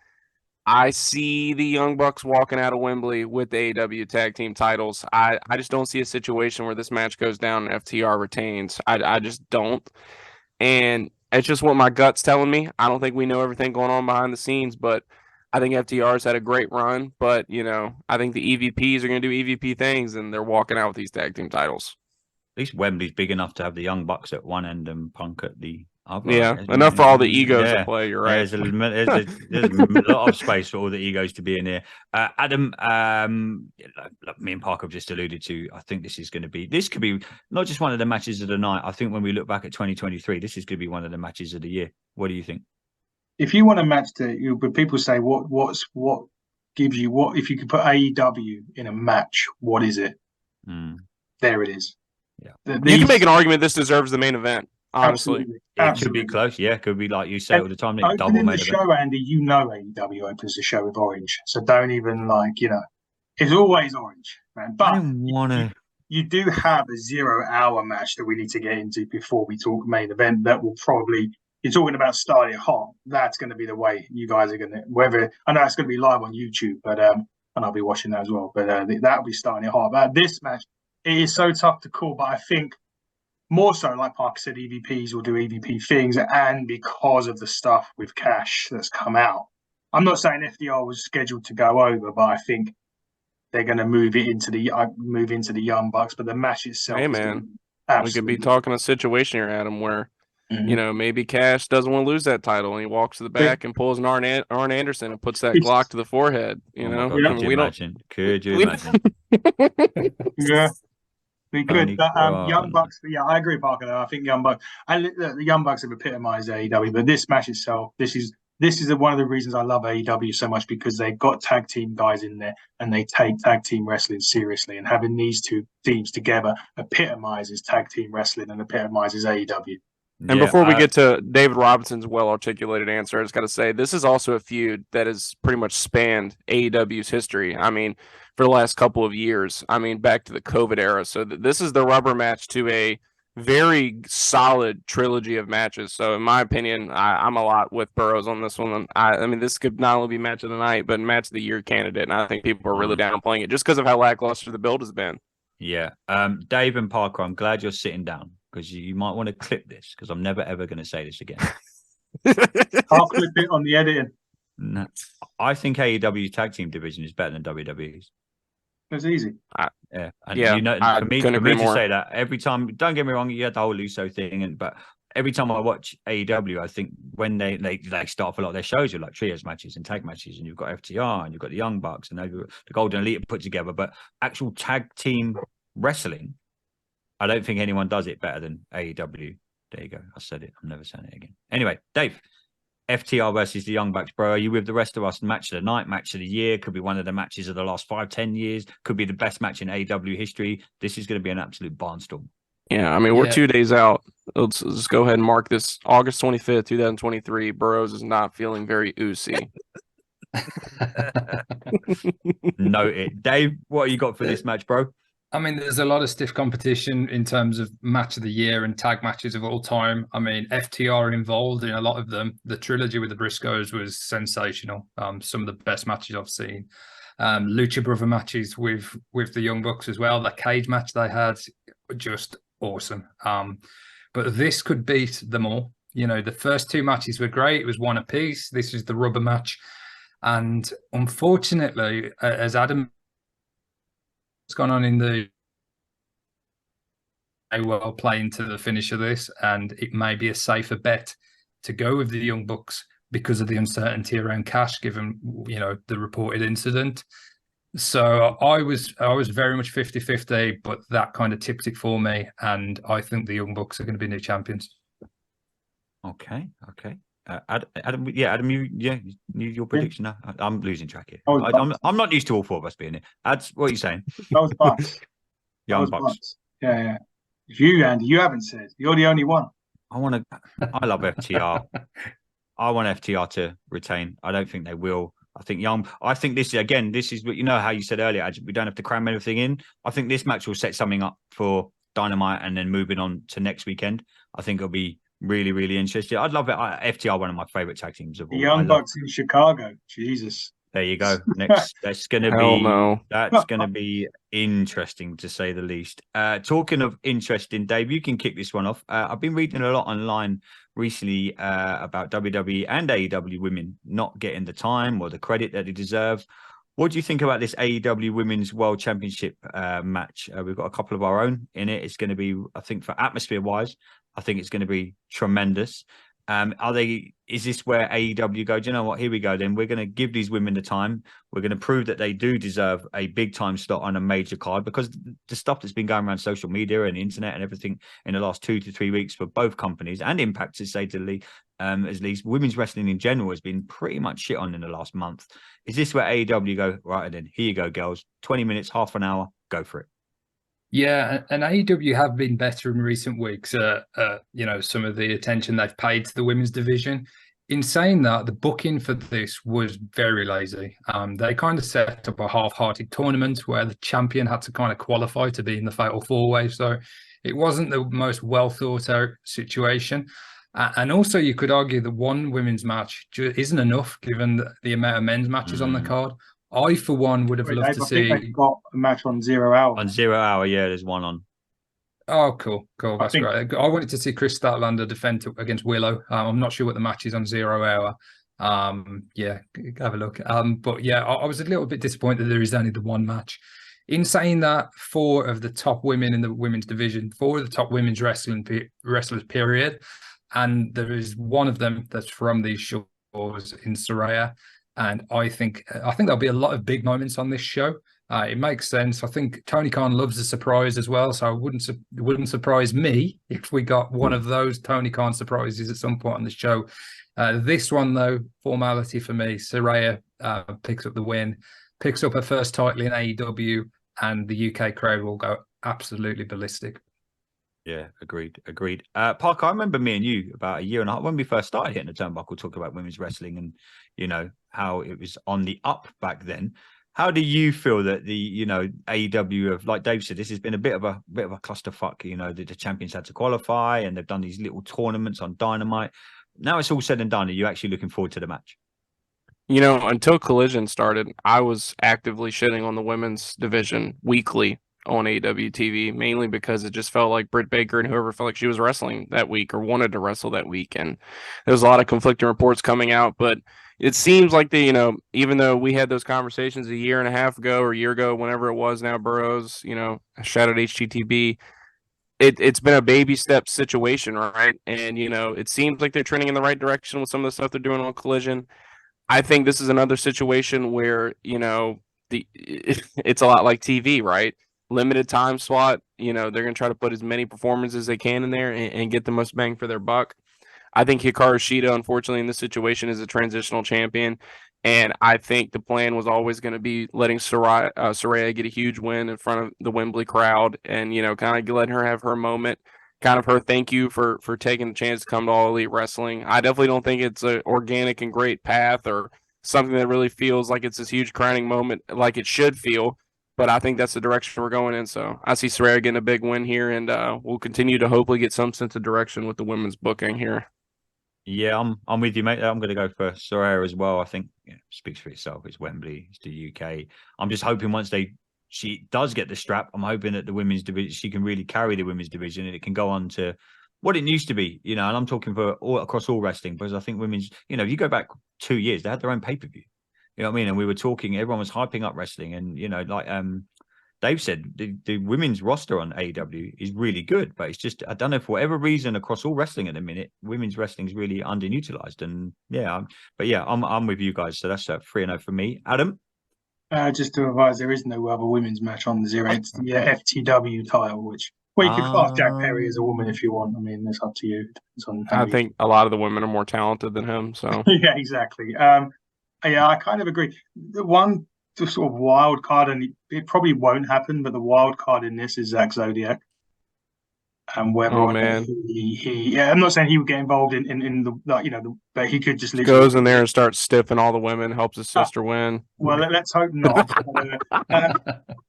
I see the Young Bucks walking out of Wembley with the AEW tag team titles. I just don't see a situation where this match goes down and FTR retains. I just don't. And it's just what my gut's telling me. I don't think we know everything going on behind the scenes, but I think FTR's had a great run. But, you know, I think the EVPs are going to do EVP things and they're walking out with these tag team titles. At least Wembley's big enough to have the Young Bucks at one end and Punk at the Enough for all the egos to play. You're right. There's a lot of space for all the egos to be in here. Adam, like me and Park have just alluded to, I think this could be not just one of the matches of the night. I think when we look back at 2023, this is going to be one of the matches of the year. What do you think? If you want a match but people say what gives you what? If you could put AEW in a match, what is it? There it is. Yeah, you can make an argument this deserves the main event. Honestly, it could be close. Yeah, could be like you say all the time. Double main event. Show, Andy, AEW opens the show with orange, so don't even it's always orange, man. But you do have a 0-hour match that we need to get into before we talk main event. That will probably. You're talking about starting hot. That's going to be the way you guys are going to. Whether I know it's going to be live on YouTube, but and I'll be watching that as well. But that'll be starting hot. But this match, it is so tough to call. But I think more so, like Parker said, EVPs will do EVP things, and because of the stuff with Cash that's come out, I'm not saying FDR was scheduled to go over, but I think they're going to move into the Young Bucks. But the match itself, hey man, we could be talking a situation here, Adam, where. Maybe Cash doesn't want to lose that title, and he walks to the back and pulls an Arn Anderson and puts that Glock to the forehead. God, could you imagine? Yeah, we could. Young Bucks. Yeah, I agree, Parker. I think Young Bucks. The Young Bucks have epitomized AEW, but this match itself, this is one of the reasons I love AEW so much, because they've got tag team guys in there and they take tag team wrestling seriously, and having these two teams together epitomizes tag team wrestling and epitomizes AEW. And before we get to David Robinson's well-articulated answer, I just got to say, this is also a feud that has pretty much spanned AEW's history. I mean, for the last couple of years, back to the COVID era. So this is the rubber match to a very solid trilogy of matches. So in my opinion, I'm a lot with Burroughs on this one. I mean, this could not only be match of the night, but match of the year candidate. And I think people are really downplaying it just because of how lackluster the build has been. Yeah. Dave and Parker, I'm glad you're sitting down, because you might want to clip this, because I'm never, ever going to say this again. I'll clip it on the editing. No. I think AEW's tag team division is better than WWE's. It's easy. For me to say that every time, don't get me wrong, you had the whole Luso thing, but every time I watch AEW, I think when they start off a lot of their shows with like trios matches and tag matches, and you've got FTR and you've got the Young Bucks and the Golden Elite put together, but actual tag team wrestling, I don't think anyone does it better than AEW. There you go. I said it. I'm never saying it again. Anyway, Dave, FTR versus the Young Bucks, bro. Are you with the rest of us? Match of the night, match of the year. Could be one of the matches of the last 5-10 years. Could be the best match in AEW history. This is going to be an absolute barnstorm. Yeah, we're 2 days out. Let's go ahead and mark this August 25th, 2023. Burroughs is not feeling very oozy. Note it. Dave, what you got for this match, bro? There's a lot of stiff competition in terms of match of the year and tag matches of all time. FTR involved in a lot of them. The trilogy with the Briscoes was sensational. Some of the best matches I've seen. Lucha Brother matches with the Young Bucks as well. The cage match they had, just awesome. But this could beat them all. The first two matches were great. It was one apiece. This is the rubber match. And unfortunately, as Adam has gone on in the well play into the finish of this, and it may be a safer bet to go with the Young Bucks because of the uncertainty around Cash, given the reported incident. So I was very much 50-50, but that kind of tipped it for me, and I think the Young Bucks are going to be new champions. Okay. Adam, your prediction now. I'm losing track here. I'm not used to all four of us being here. What are you saying? That was Bucks. Young Bucks. Yeah. You, Andy, you haven't said. You're the only one. I love FTR. I want FTR to retain. I don't think they will. I think this is what, how you said earlier, we don't have to cram everything in. I think this match will set something up for Dynamite, and then moving on to next weekend. I think it'll be really, really interesting. I'd love it. FTR, one of my favorite tag teams of all. The Young Bucks in Chicago. Jesus. There you go. Next, that's going to be interesting, to say the least. Talking of interesting, Dave, you can kick this one off. I've been reading a lot online recently about WWE and AEW women not getting the time or the credit that they deserve. What do you think about this AEW Women's World Championship match? We've got a couple of our own in it. It's going to be, I think, for atmosphere-wise, I think it's going to be tremendous. Is this where AEW go, do you know what, here we go then, we're going to give these women the time, we're going to prove that they do deserve a big time slot on a major card, because the stuff that's been going around social media and the internet and everything in the last 2 to 3 weeks for both companies and Impact, to say to the league, at least women's wrestling in general has been pretty much shit on in the last month. Is this where AEW go, right then, here you go girls, 20 minutes, half an hour, go for it? Yeah, and AEW have been better in recent weeks. Some of the attention they've paid to the women's division. In saying that, the booking for this was very lazy. They kind of set up a half-hearted tournament where the champion had to kind of qualify to be in the Fatal 4-Way. So it wasn't the most well-thought-out situation. And also, you could argue that one women's match isn't enough, given the amount of men's matches on the card. I, for one, would have loved to see. They've got a match on 0 hour. On 0 hour, yeah, there's one on. Oh, cool. That's great. I wanted to see Chris Statlander defend against Willow. I'm not sure what the match is on 0 hour. Yeah, have a look. But yeah, I was a little bit disappointed there is only the one match. In saying that, 4 of the top women in the women's division, 4 of the top women's wrestlers, period, and there is one of them that's from these shores in Saraya. And I think there'll be a lot of big moments on this show. It makes sense. I think Tony Khan loves a surprise as well, so it wouldn't surprise me if we got one of those Tony Khan surprises at some point on the show. This one, though, formality for me. Saraya picks up the win, picks up her first title in AEW, and the UK crowd will go absolutely ballistic. Yeah, agreed. Parker, I remember me and you about a year and a half when we first started hitting the turnbuckle, talking about women's wrestling and, how it was on the up back then. How do you feel that the, AEW of, like Dave said, this has been a bit of a clusterfuck, the champions had to qualify and they've done these little tournaments on Dynamite. Now it's all said and done. Are you actually looking forward to the match? Until Collision started, I was actively shitting on the women's division weekly on AEW TV, mainly because it just felt like Britt Baker and whoever felt like she was wrestling that week or wanted to wrestle that week. And there was a lot of conflicting reports coming out, but it seems like even though we had those conversations a year and a half ago or a year ago, whenever it was now, Burroughs, shout out HTTB, it's been a baby step situation, right? And, it seems like they're trending in the right direction with some of the stuff they're doing on Collision. I think this is another situation where, it's a lot like TV, right? Limited time slot, they're going to try to put as many performances as they can in there and get the most bang for their buck. I think Hikaru Shida, unfortunately, in this situation is a transitional champion. And I think the plan was always going to be letting Saraya get a huge win in front of the Wembley crowd and, kind of letting her have her moment, kind of her thank you for taking the chance to come to All Elite Wrestling. I definitely don't think it's an organic and great path or something that really feels like it's this huge crowning moment like it should feel. But I think that's the direction we're going in. So I see Saraya getting a big win here, and we'll continue to hopefully get some sense of direction with the women's booking here. Yeah, I'm with you, mate. I'm going to go for Saraya as well. I think it speaks for itself. It's Wembley, it's the UK. I'm just hoping once she does get the strap, I'm hoping that the women's division, she can really carry the women's division and it can go on to what it used to be, and I'm talking for all across all wrestling, because I think women's, if you go back 2 years, they had their own pay-per-view. You know what I mean? And we were talking, everyone was hyping up wrestling. And, like Dave said, the women's roster on AEW is really good. But it's just, I don't know, for whatever reason, across all wrestling at the minute, women's wrestling is really underutilized. And I'm with you guys. So that's 3-0 for me. Adam? Just to advise, there is no other women's match on the 0. It's the FTW title, which, you could class Jack Perry as a woman if you want. I mean, it's up to you. I think a lot of the women are more talented than him. So yeah, exactly. Yeah, I kind of agree. The sort of wild card, and it probably won't happen, but the wild card in this is Zack Zodiac. And whether I'm not saying he would get involved in the but he could just literally goes in there and starts stiffing all the women, helps his sister win. Well, let's hope not.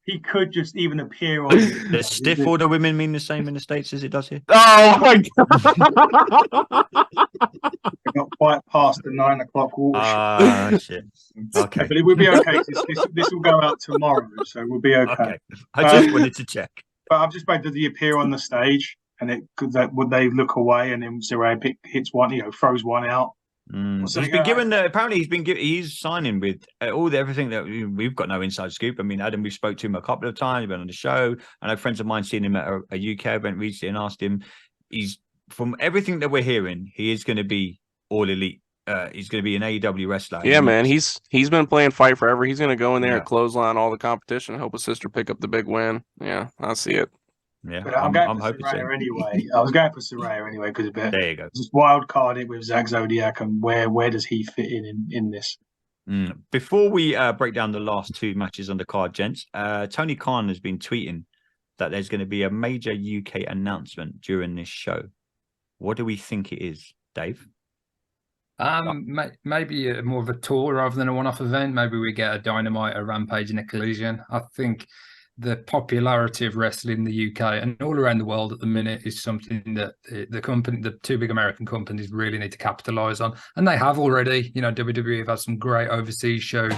He could just even appear on. Does stiff all the women mean the same in the States as it does here? Oh my God! We're not quite past the 9 o'clock water. Shit. Okay, but it will be okay. This will go out tomorrow, so we'll be okay. I just wanted to check. But I've just made, does he appear on the stage? And would they look away and then Saraya hits one, throws one out? So He's been given apparently he's signing with everything that we've got no inside scoop. I mean, Adam, we spoke to him a couple of times. He's been on the show. I know friends of mine seen him at a UK event recently and asked him. He's from everything that we're hearing, he is going to be all elite. He's going to be an AEW wrestler. Yeah, man. He's been playing Fight Forever. He's going to go in there and clothesline all the competition and help his sister pick up the big win. Yeah, I see it. Yeah, but I'm going for Saraya anyway. I was going for Saraya anyway because there you go. Just wild card it with Zack Zodiac, and where does he fit in this? Before we break down the last two matches on the card, gents, Tony Khan has been tweeting that there's going to be a major UK announcement during this show. What do we think it is, Dave? Maybe more of a tour rather than a one-off event. Maybe we get a Dynamite, a Rampage, and a Collision. I think the popularity of wrestling in the UK and all around the world at the minute is something that the two big American companies really need to capitalize on, and they have already. You know, WWE have had some great overseas shows.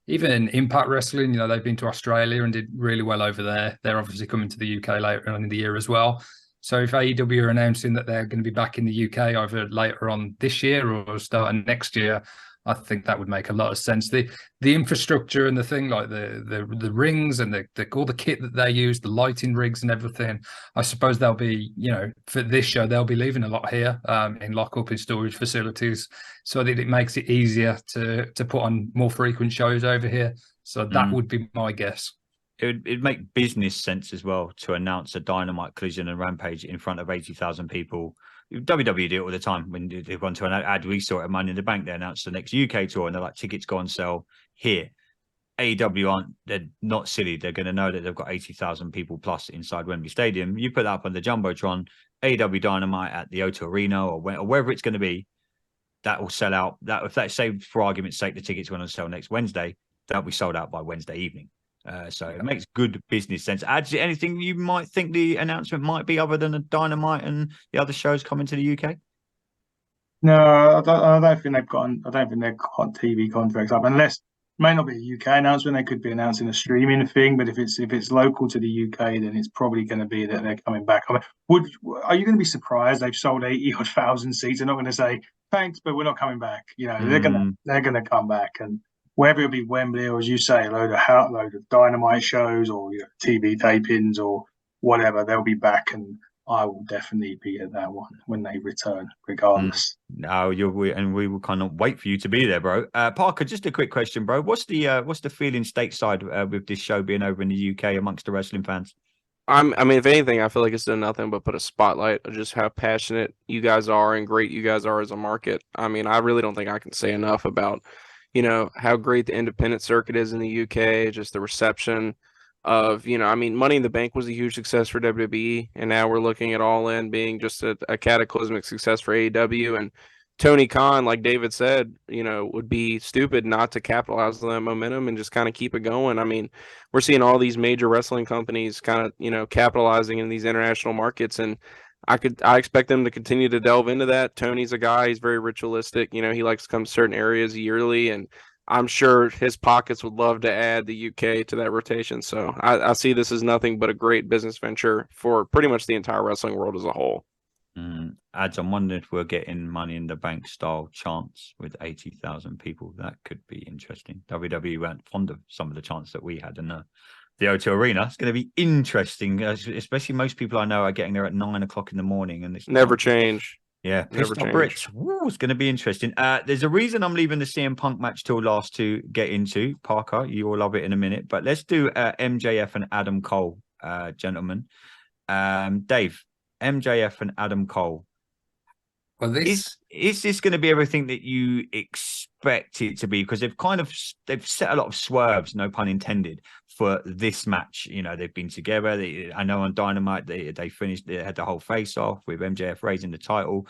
Even Impact Wrestling, you know, they've been to Australia and did really well over there. They're obviously coming to the UK later on in the year as well. So if AEW are announcing that they're going to be back in the UK either later on this year or starting next year, I think that would make a lot of sense. The infrastructure and the thing like the rings and all the kit that they use, the lighting rigs and everything, I suppose they'll be, you know, for this show, they'll be leaving a lot here in lockup in storage facilities so that it makes it easier to put on more frequent shows over here. So that would be my guess. It'd make business sense as well to announce a Dynamite, Collision and Rampage in front of 80,000 people. WWE do it all the time. When they've gone to an ad, we saw it at Money in the Bank. They announced the next UK tour and they're like, tickets go on sale here. AEW they're not silly. They're going to know that they've got 80,000 people plus inside Wembley Stadium. You put that up on the Jumbotron, AEW Dynamite at the O2 Arena or wherever it's going to be, that will sell out. That if that say for argument's sake, the tickets went on sale next Wednesday, that'll be sold out by Wednesday evening. So it makes good business sense. Adds anything you might think the announcement might be other than a Dynamite and the other shows coming to the UK? No, I don't think they've got TV contracts up, unless it may not be a UK announcement. They could be announcing a streaming thing, but if it's local to the UK, then it's probably going to be that they're coming back. I mean, are you going to be surprised they've sold 80,000 seats? They're not going to say thanks, but we're not coming back. You know, they're gonna come back, and whether it be Wembley or, as you say, a load of Dynamite shows or TV tapings or whatever, they'll be back, and I will definitely be at that one when they return, regardless. No, we will kind of wait for you to be there, bro. Parker, just a quick question, bro. What's the feeling stateside with this show being over in the UK amongst the wrestling fans? I mean, if anything, I feel like it's done nothing but put a spotlight of just how passionate you guys are and great you guys are as a market. I mean, I really don't think I can say enough about, you know, how great the independent circuit is in the UK, just the reception of, you know, I mean, Money in the Bank was a huge success for WWE, and now we're looking at Allin being just a cataclysmic success for AEW. And Tony Khan, like David said, you know, would be stupid not to capitalize on that momentum and just kind of keep it going. I mean, we're seeing all these major wrestling companies kind of, you know, capitalizing in these international markets, and I expect them to continue to delve into that. Tony's a guy, he's very ritualistic. You know, he likes to come to certain areas yearly, and I'm sure his pockets would love to add the UK to that rotation. So I see this as nothing but a great business venture for pretty much the entire wrestling world as a whole. Ads, I'm wondering if we're getting Money in the Bank style chants with 80,000 people. That could be interesting. WWE weren't fond of some of the chants that we had in the O2 Arena. It's going to be interesting, especially most people I know are getting there at 9 o'clock in the morning, and it's never change. Yeah, never change. Britt. It's going to be interesting. There's a reason I'm leaving the CM Punk match till last to get into. Parker, you will love it in a minute, but let's do MJF and Adam Cole, gentlemen. Dave, MJF and Adam Cole. Well, is this going to be everything that you expect it to be? Because they've set a lot of swerves, no pun intended, for this match. You know, they've been together. I know on Dynamite they finished. They had the whole face off with MJF raising the title.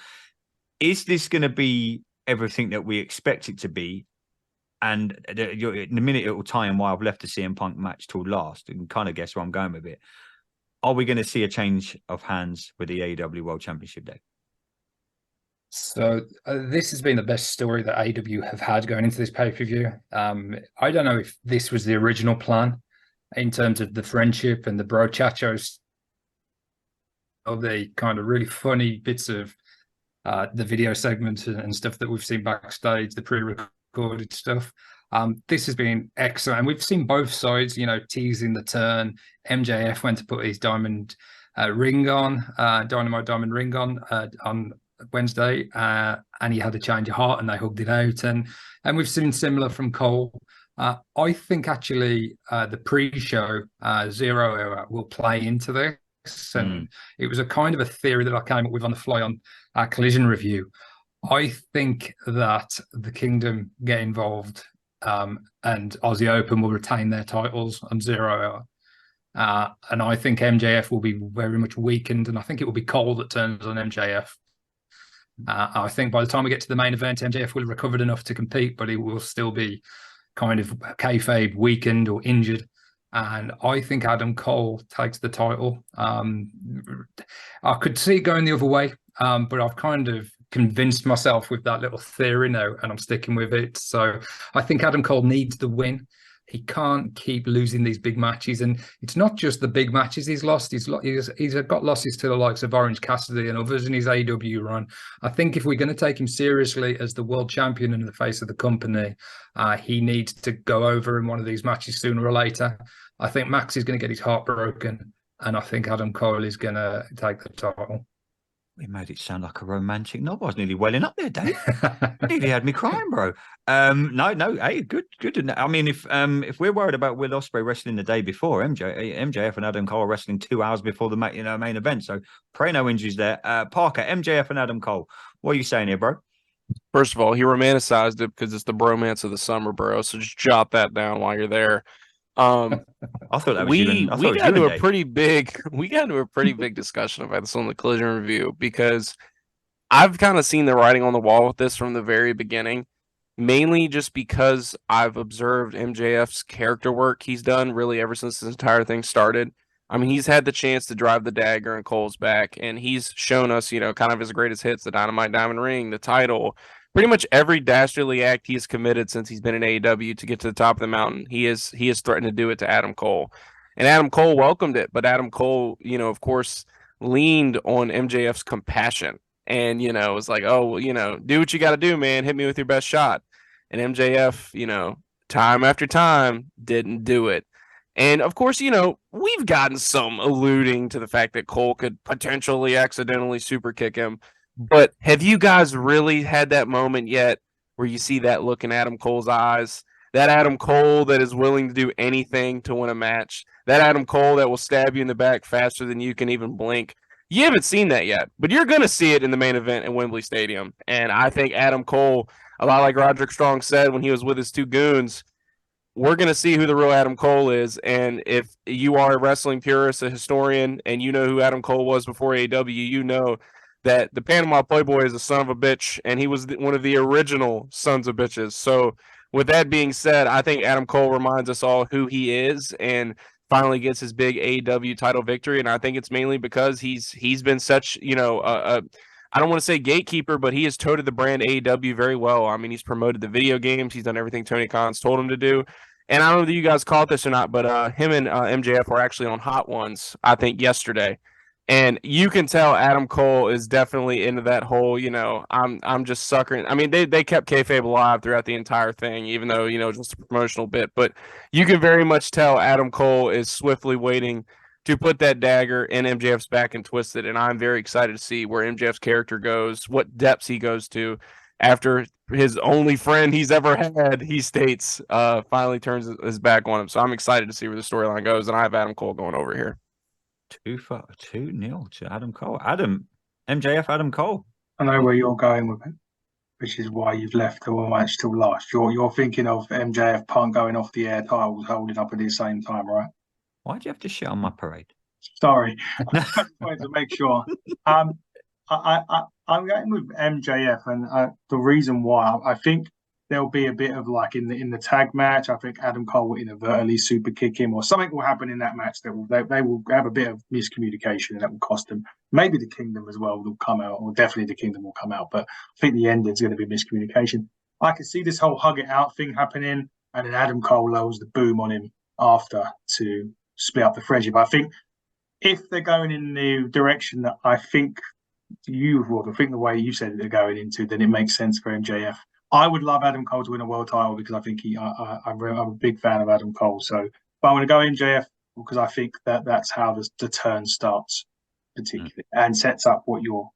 Is this going to be everything that we expect it to be? And in a minute it will tie in why I've left the CM Punk match till last. You can kind of guess where I'm going with it. Are we going to see a change of hands with the AEW World Championship Day? So this has been the best story that AEW have had going into this pay-per-view. I don't know if this was the original plan in terms of the friendship and the brochachos, of the kind of really funny bits of the video segments and stuff that we've seen backstage, the pre-recorded stuff. This has been excellent. And we've seen both sides, teasing the turn. MJF went to put his diamond ring on, Dynamite Diamond ring on Wednesday, and he had a change of heart and they hugged it out. And we've seen similar from Cole. I think actually the pre-show 0 Hour will play into this. And it was a kind of a theory that I came up with on the fly on our Collision review. I think that the Kingdom get involved and Aussie Open will retain their titles on 0 Hour. And I think MJF will be very much weakened, and I think it will be Cole that turns on MJF. I think by the time we get to the main event, MJF will have recovered enough to compete, but he will still be kind of kayfabe weakened or injured. And I think Adam Cole takes the title. I could see it going the other way, but I've kind of convinced myself with that little theory now, and I'm sticking with it. So I think Adam Cole needs the win. He can't keep losing these big matches, and it's not just the big matches he's lost. He's got losses to the likes of Orange Cassidy and others in his AEW run. I think if we're going to take him seriously as the world champion and the face of the company, he needs to go over in one of these matches sooner or later. I think Max is going to get his heart broken, and I think Adam Cole is going to take the title. We made it sound like a romantic novel. I was nearly welling up there, Dave. Nearly had me crying, bro. No. Hey, good. I mean, if we're worried about Will Ospreay wrestling the day before, MJF and Adam Cole are wrestling 2 hours before the main event. So pray no injuries there. Parker, MJF and Adam Cole. What are you saying here, bro? First of all, he romanticized it because it's the bromance of the summer, bro. So just jot that down while you're there. I thought that was we got into a pretty big discussion about this on the Collision review, because I've kind of seen the writing on the wall with this from the very beginning, mainly just because I've observed MJF's character work he's done really ever since this entire thing started. I mean, he's had the chance to drive the dagger in Cole's back, and he's shown us, kind of his greatest hits, the Dynamite Diamond Ring, the title. Pretty much every dastardly act he has committed since he's been in AEW to get to the top of the mountain, he has threatened to do it to Adam Cole. And Adam Cole welcomed it, but Adam Cole, of course, leaned on MJF's compassion and, was like, oh, do what you got to do, man. Hit me with your best shot. And MJF, time after time, didn't do it. And, of course, we've gotten some alluding to the fact that Cole could potentially accidentally super kick him. But have you guys really had that moment yet where you see that look in Adam Cole's eyes? That Adam Cole that is willing to do anything to win a match? That Adam Cole that will stab you in the back faster than you can even blink? You haven't seen that yet, but you're going to see it in the main event at Wembley Stadium. And I think Adam Cole, a lot like Roderick Strong said when he was with his 2 goons, we're going to see who the real Adam Cole is. And if you are a wrestling purist, a historian, and you know who Adam Cole was before AEW, you know that the Panama Playboy is a son of a bitch, and he was one of the original sons of bitches. So with that being said, I think Adam Cole reminds us all who he is and finally gets his big AEW title victory. And I think it's mainly because he's been such, I don't want to say gatekeeper, but he has toted the brand AEW very well. I mean, he's promoted the video games. He's done everything Tony Khan's told him to do. And I don't know if you guys caught this or not, but him and MJF were actually on Hot Ones, I think, yesterday. And you can tell Adam Cole is definitely into that whole, I'm just suckering. I mean, they kept kayfabe alive throughout the entire thing, even though, just a promotional bit. But you can very much tell Adam Cole is swiftly waiting to put that dagger in MJF's back and twist it. And I'm very excited to see where MJF's character goes, what depths he goes to after his only friend he's ever had, he states, finally turns his back on him. So I'm excited to see where the storyline goes. And I have Adam Cole going over here. 2-0 to Adam Cole. MJF, Adam Cole. I know where you're going with it, which is why you've left the match till last. You're thinking of MJF Punk going off the air titles holding up at the same time, right? Why'd you have to shit on my parade? Sorry, I just wanted to make sure. I'm going with MJF, and the reason why I think there'll be a bit of like in the tag match. I think Adam Cole will inadvertently super kick him, or something will happen in that match that they will have a bit of miscommunication, and that will cost them. Maybe the Kingdom as well will come out, or definitely the Kingdom will come out. But I think the ending's going to be miscommunication. I can see this whole hug it out thing happening, and then Adam Cole lowers the boom on him after to split up the friendship. I think if they're going in the direction that I think I think the way you said it, they're going into, then it makes sense for MJF. I would love Adam Cole to win a world title because I think I'm a big fan of Adam Cole. So, but I'm going to go MJF because I think that's how the turn starts, particularly, and sets up what you're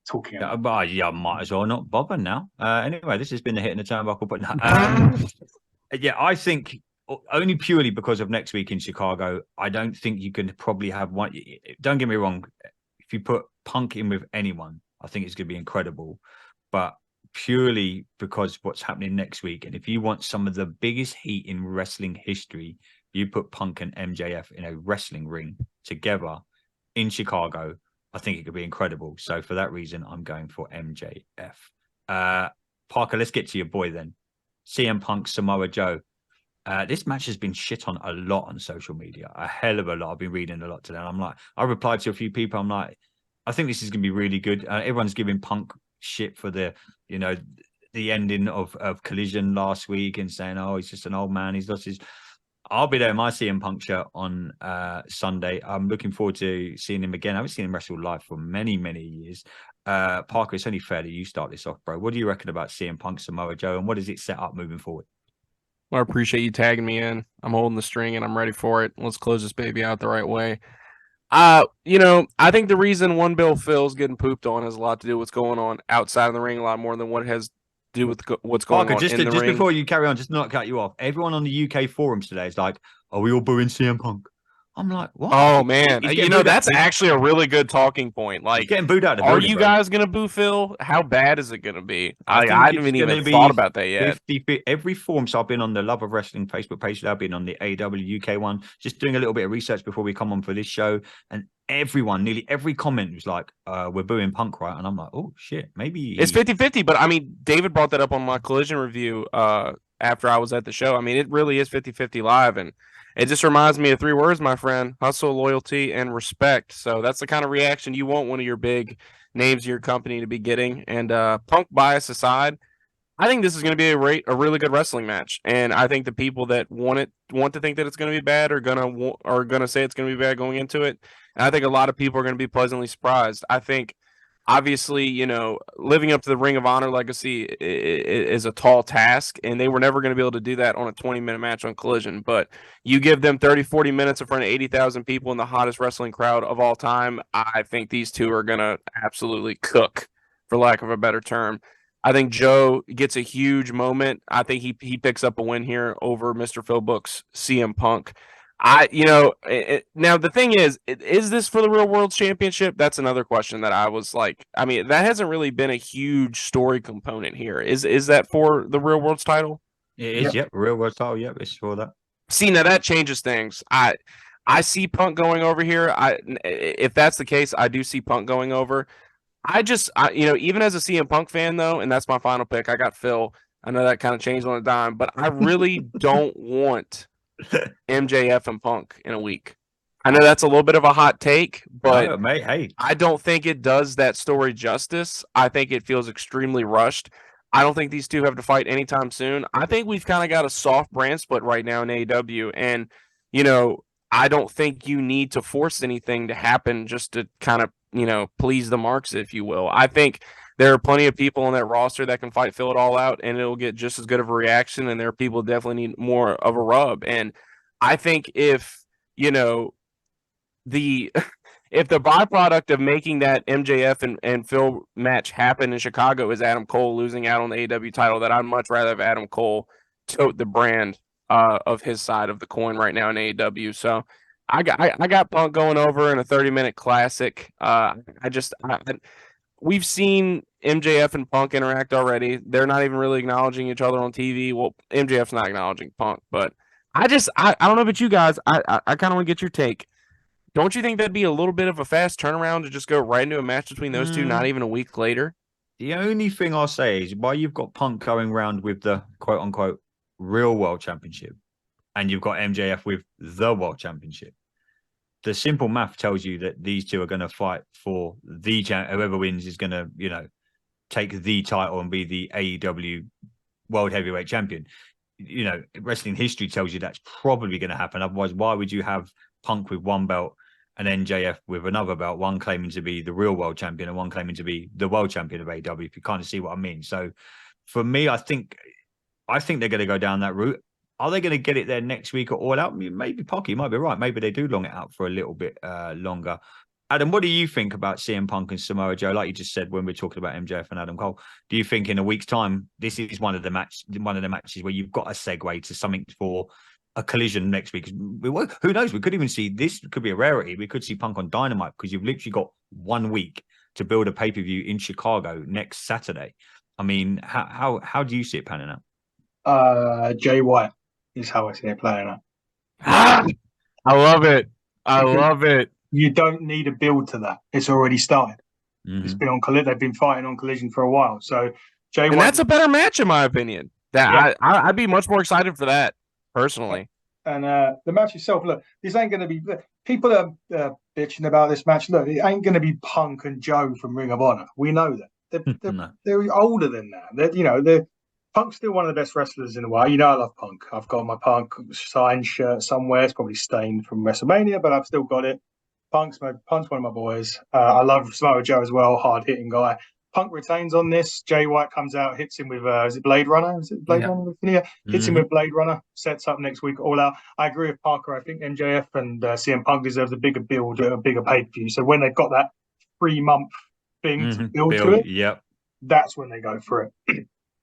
talking about. I might as well not bother now. Anyway, this has been the Hit in the Turnbuckle, but yeah, I think only purely because of next week in Chicago, I don't think you can probably have one. Don't get me wrong. If you put Punk in with anyone, I think it's going to be incredible. But purely because what's happening next week, and if you want some of the biggest heat in wrestling history, you put Punk and MJF in a wrestling ring together in Chicago, I think it could be incredible. So for that reason, I'm going for MJF. Parker, let's get to your boy then. CM Punk, Samoa Joe. This match has been shit on a lot on social media, a hell of a lot. I've been reading a lot today. And I'm like, I replied to a few people. I'm like, I think this is going to be really good. Everyone's giving Punk shit for the ending of Collision last week and saying, oh, he's just an old man. He's lost his. I'll be there in my CM Punk shirt on Sunday. I'm looking forward to seeing him again. I haven't seen him wrestle live for many, many years. Parker, it's only fair that you start this off, bro. What do you reckon about CM Punk, Samoa Joe, and what does it set up moving forward? Well, I appreciate you tagging me in. I'm holding the string and I'm ready for it. Let's close this baby out the right way. I think the reason One Bill Phil's getting pooped on has a lot to do with what's going on outside of the ring, a lot more than what it has to do with what's going on in the ring. Just before you carry on, just not cut you off. Everyone on the UK forums today is like, are we all booing CM Punk? I'm like, what? Oh, man. That's actually a really good talking point. Like, he's getting booed out of the are building, you bro. guys going to boo Phil? How bad is it going to be? I haven't even thought about that yet. Every forum, so I've been on the Love of Wrestling Facebook page, I've been on the AW UK one, just doing a little bit of research before we come on for this show. And nearly every comment was like, we're booing Punk, right? And I'm like, oh, shit, maybe. It's 50-50, but I mean, David brought that up on my Collision review after I was at the show. I mean, it really is 50-50 live. And it just reminds me of 3 words, my friend: hustle, loyalty, and respect. So that's the kind of reaction you want one of your big names of your company to be getting. And Punk bias aside, I think this is going to be a really good wrestling match. And I think the people that want to think that it's going to be bad are going to say it's going to be bad going into it. And I think a lot of people are going to be pleasantly surprised. I think, obviously, living up to the Ring of Honor legacy is a tall task, and they were never going to be able to do that on a 20-minute match on Collision. But you give them 30-40 minutes in front of 80,000 people in the hottest wrestling crowd of all time, I think these two are going to absolutely cook, for lack of a better term. I think Joe gets a huge moment. I think he picks up a win here over Mr. Phil Book's CM Punk. Now the thing is this for the Real World Championship? That's another question that I was like, I mean, that hasn't really been a huge story component here. Is that for the Real World's title? It is, yep. Real World title, yep, it's for that. See, now that changes things. I see Punk going over here. If that's the case, I do see Punk going over. Even as a CM Punk fan, though, and that's my final pick, I got Phil. I know that kind of changed on a dime, but I really don't want MJF and Punk in a week. I know that's a little bit of a hot take, but mate, hey. I don't think it does that story justice. I think it feels extremely rushed. I don't think these two have to fight anytime soon. I think we've kind of got a soft brand split right now in AEW, and I don't think you need to force anything to happen just to kind of please the marks, if you will. I think there are plenty of people on that roster that can fill it all out, and it'll get just as good of a reaction. And there are people who definitely need more of a rub. And I think if the byproduct of making that MJF and Phil match happen in Chicago is Adam Cole losing out on the AEW title, that I'd much rather have Adam Cole tote the brand of his side of the coin right now in AEW. So I got Punk going over in a 30-minute classic. We've seen MJF and Punk interact already. They're not even really acknowledging each other on TV. Well, MJF's not acknowledging Punk, but I don't know about you guys. I kind of want to get your take. Don't you think that'd be a little bit of a fast turnaround to just go right into a match between those two, not even a week later? The only thing I'll say is, while you've got Punk going around with the quote-unquote real world championship, and you've got MJF with the world championship, the simple math tells you that these two are going to fight for the whoever wins is going to, take the title and be the AEW World Heavyweight Champion. Wrestling history tells you that's probably going to happen. Otherwise, why would you have Punk with one belt and MJF with another belt, one claiming to be the real world champion and one claiming to be the world champion of AEW, if you kind of see what I mean. So for me, I think they're going to go down that route. Are they going to get it there next week or All Out? Maybe Pocky might be right. Maybe they do long it out for a little bit longer. Adam, what do you think about CM Punk and Samoa Joe? Like you just said when we're talking about MJF and Adam Cole, do you think in a week's time this is one of the matches where you've got a segue to something for a collision next week? Who knows? We could even see this. Could be a rarity. We could see Punk on Dynamite because you've literally got 1 week to build a pay-per-view in Chicago next Saturday. I mean, how do you see it panning out? Jay White is how I see it playing out. I love it. I love it. You don't need a build to that. It's already started. It's been on Collision. They've been fighting on Collision for a while. So Jay White, that's a better match in my opinion. I'd be much more excited for that personally. And the match itself, look, this ain't going to be people are bitching about this match. Look, it ain't going to be Punk and Joe from Ring of Honor. We know that they're older than that. They're Punk's still one of the best wrestlers in the world. I love Punk. I've got my Punk signed shirt somewhere. It's probably stained from WrestleMania, but I've still got it. Punk's one of my boys. I love Samoa Joe as well, hard-hitting guy. Punk retains on this. Jay White comes out, hits him with, is it Blade Runner? Is it Blade Runner? Yeah. Hits him with Blade Runner, sets up next week All Out. I agree with Parker. I think MJF and CM Punk deserves a bigger build, a bigger pay-per-view. So when they've got that 3-month thing to build to it, that's when they go for it.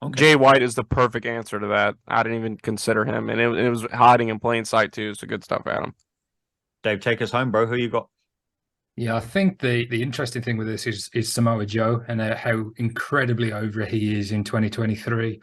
Okay. Jay White is the perfect answer to that. I didn't even consider him, and it was hiding in plain sight too. So good stuff, Adam. Dave, take us home, bro. Who you got? Yeah, I think the interesting thing with this is Samoa Joe and how incredibly over he is in 2023.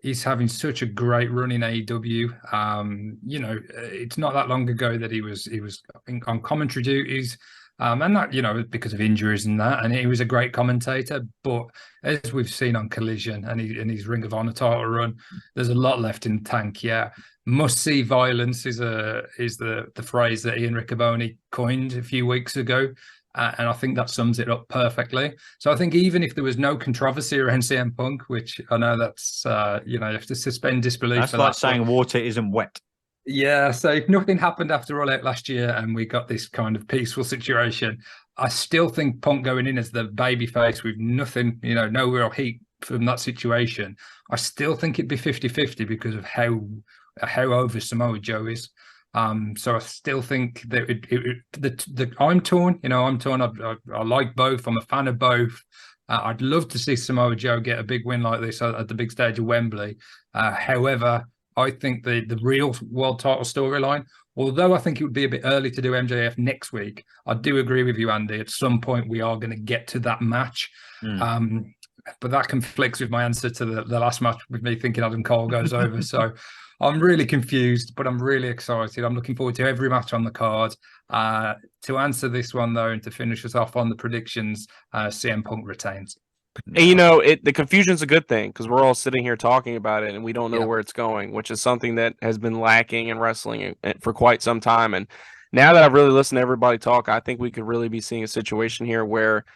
He's having such a great run in AEW. It's not that long ago that he was I think on commentary duties. And that, because of injuries and that, and he was a great commentator. But as we've seen on Collision and his Ring of Honor title run, there's a lot left in the tank. Yeah, must see violence is the phrase that Ian Riccoboni coined a few weeks ago, and I think that sums it up perfectly. So I think even if there was no controversy around CM Punk, which I know that's you have to suspend disbelief. That's like saying water isn't wet. Yeah, so if nothing happened after All Out last year and we got this kind of peaceful situation, I still think Punk going in as the babyface with nothing, no real heat from that situation, I still think it'd be 50-50 because of how over Samoa Joe is. So I still think that I'm torn. I'm torn. I like both. I'm a fan of both. I'd love to see Samoa Joe get a big win like this at the big stage of Wembley. However, I think the real world title storyline, although I think it would be a bit early to do MJF next week, I do agree with you, Andy. At some point, we are going to get to that match. But that conflicts with my answer to the last match with me thinking Adam Cole goes over. So I'm really confused, but I'm really excited. I'm looking forward to every match on the card. To answer this one, though, and to finish us off on the predictions, CM Punk retains. And, the confusion's a good thing because we're all sitting here talking about it and we don't know where it's going, which is something that has been lacking in wrestling for quite some time. And now that I've really listened to everybody talk, I think we could really be seeing a situation here where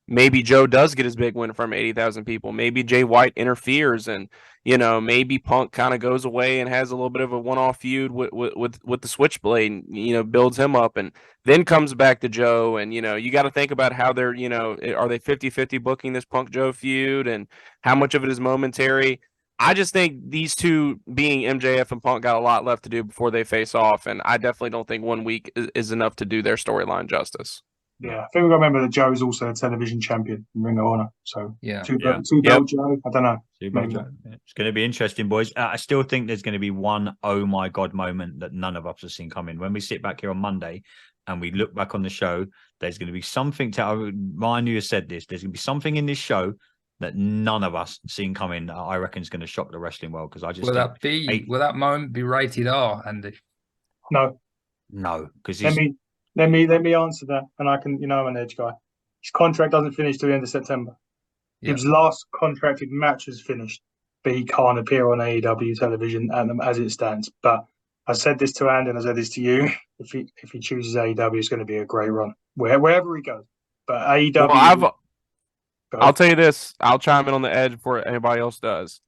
maybe Joe does get his big win from 80,000 people. Maybe Jay White interferes and, maybe Punk kind of goes away and has a little bit of a one-off feud with the Switchblade and, builds him up and then comes back to Joe. And, you got to think about how they're, are they 50-50 booking this Punk Joe feud and how much of it is momentary? I just think these two being MJF and Punk got a lot left to do before they face off. And I definitely don't think 1 week is enough to do their storyline justice. Yeah, I think we've got to remember that Joe is also a television champion in Ring of Honor. So two belt Joe, I don't know. It's going to be interesting, boys. I still think there's going to be one oh my God moment that none of us have seen coming. When we sit back here on Monday and we look back on the show, there's going to be something Ryan, you said this, there's going to be something in this show that none of us seen coming. I reckon is going to shock the wrestling world because I just will that moment be rated R, Andy? No, because Let me answer that, and I can, I'm an edge guy. His contract doesn't finish till the end of September. Yeah. His last contracted match is finished, but he can't appear on AEW television as it stands. But I said this to Andy, and I said this to you. If he chooses AEW, it's going to be a great run wherever he goes. But AEW. I'll tell you this. I'll chime in on the edge before anybody else does.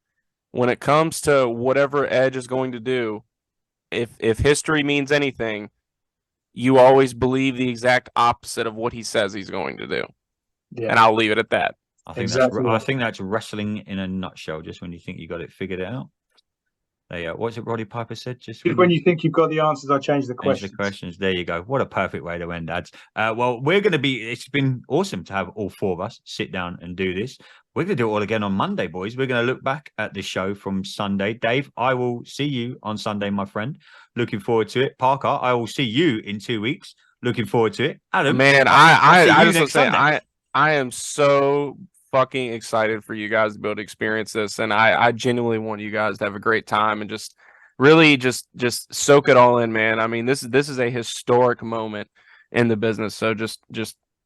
When it comes to whatever Edge is going to do, if history means anything, you always believe the exact opposite of what he says he's going to do. Yeah. And I'll leave it at that. I think Exactly. I think that's wrestling in a nutshell. Just when you think you got it figured out. What's it Roddy Piper said? Just when you think you've got the answers, I change the change questions. the questions. There you go. What a perfect way to end, lads. Well, we're going to be. It's been awesome to have all four of us sit down and do this. We're going to do it all again on Monday, boys. We're going to look back at the show from Sunday. Dave, I will see you on Sunday, my friend. Looking forward to it. Parker, I will see you in 2 weeks. Looking forward to it. Adam, man, I just want to say I am so fucking excited for you guys to be able to experience this, and I genuinely want you guys to have a great time and just really just soak it all in, man. I mean, this is a historic moment in the business, so just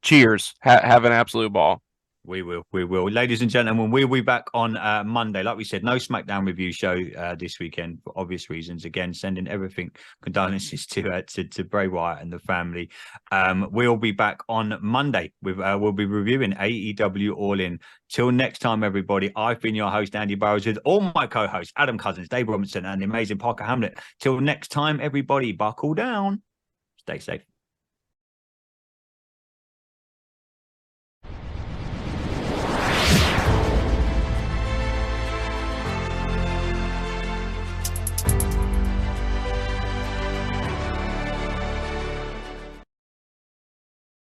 cheers. Have an absolute ball. We will. Ladies and gentlemen, we'll be back on Monday. Like we said, no SmackDown review show this weekend for obvious reasons. Again, sending everything condolences to Bray Wyatt and the family. We'll be back on Monday. We'll be reviewing AEW All In. Till next time, everybody, I've been your host, Andy Burrows, with all my co-hosts, Adam Cousins, Dave Robinson, and the amazing Parker Hamlet. Till next time, everybody, buckle down. Stay safe.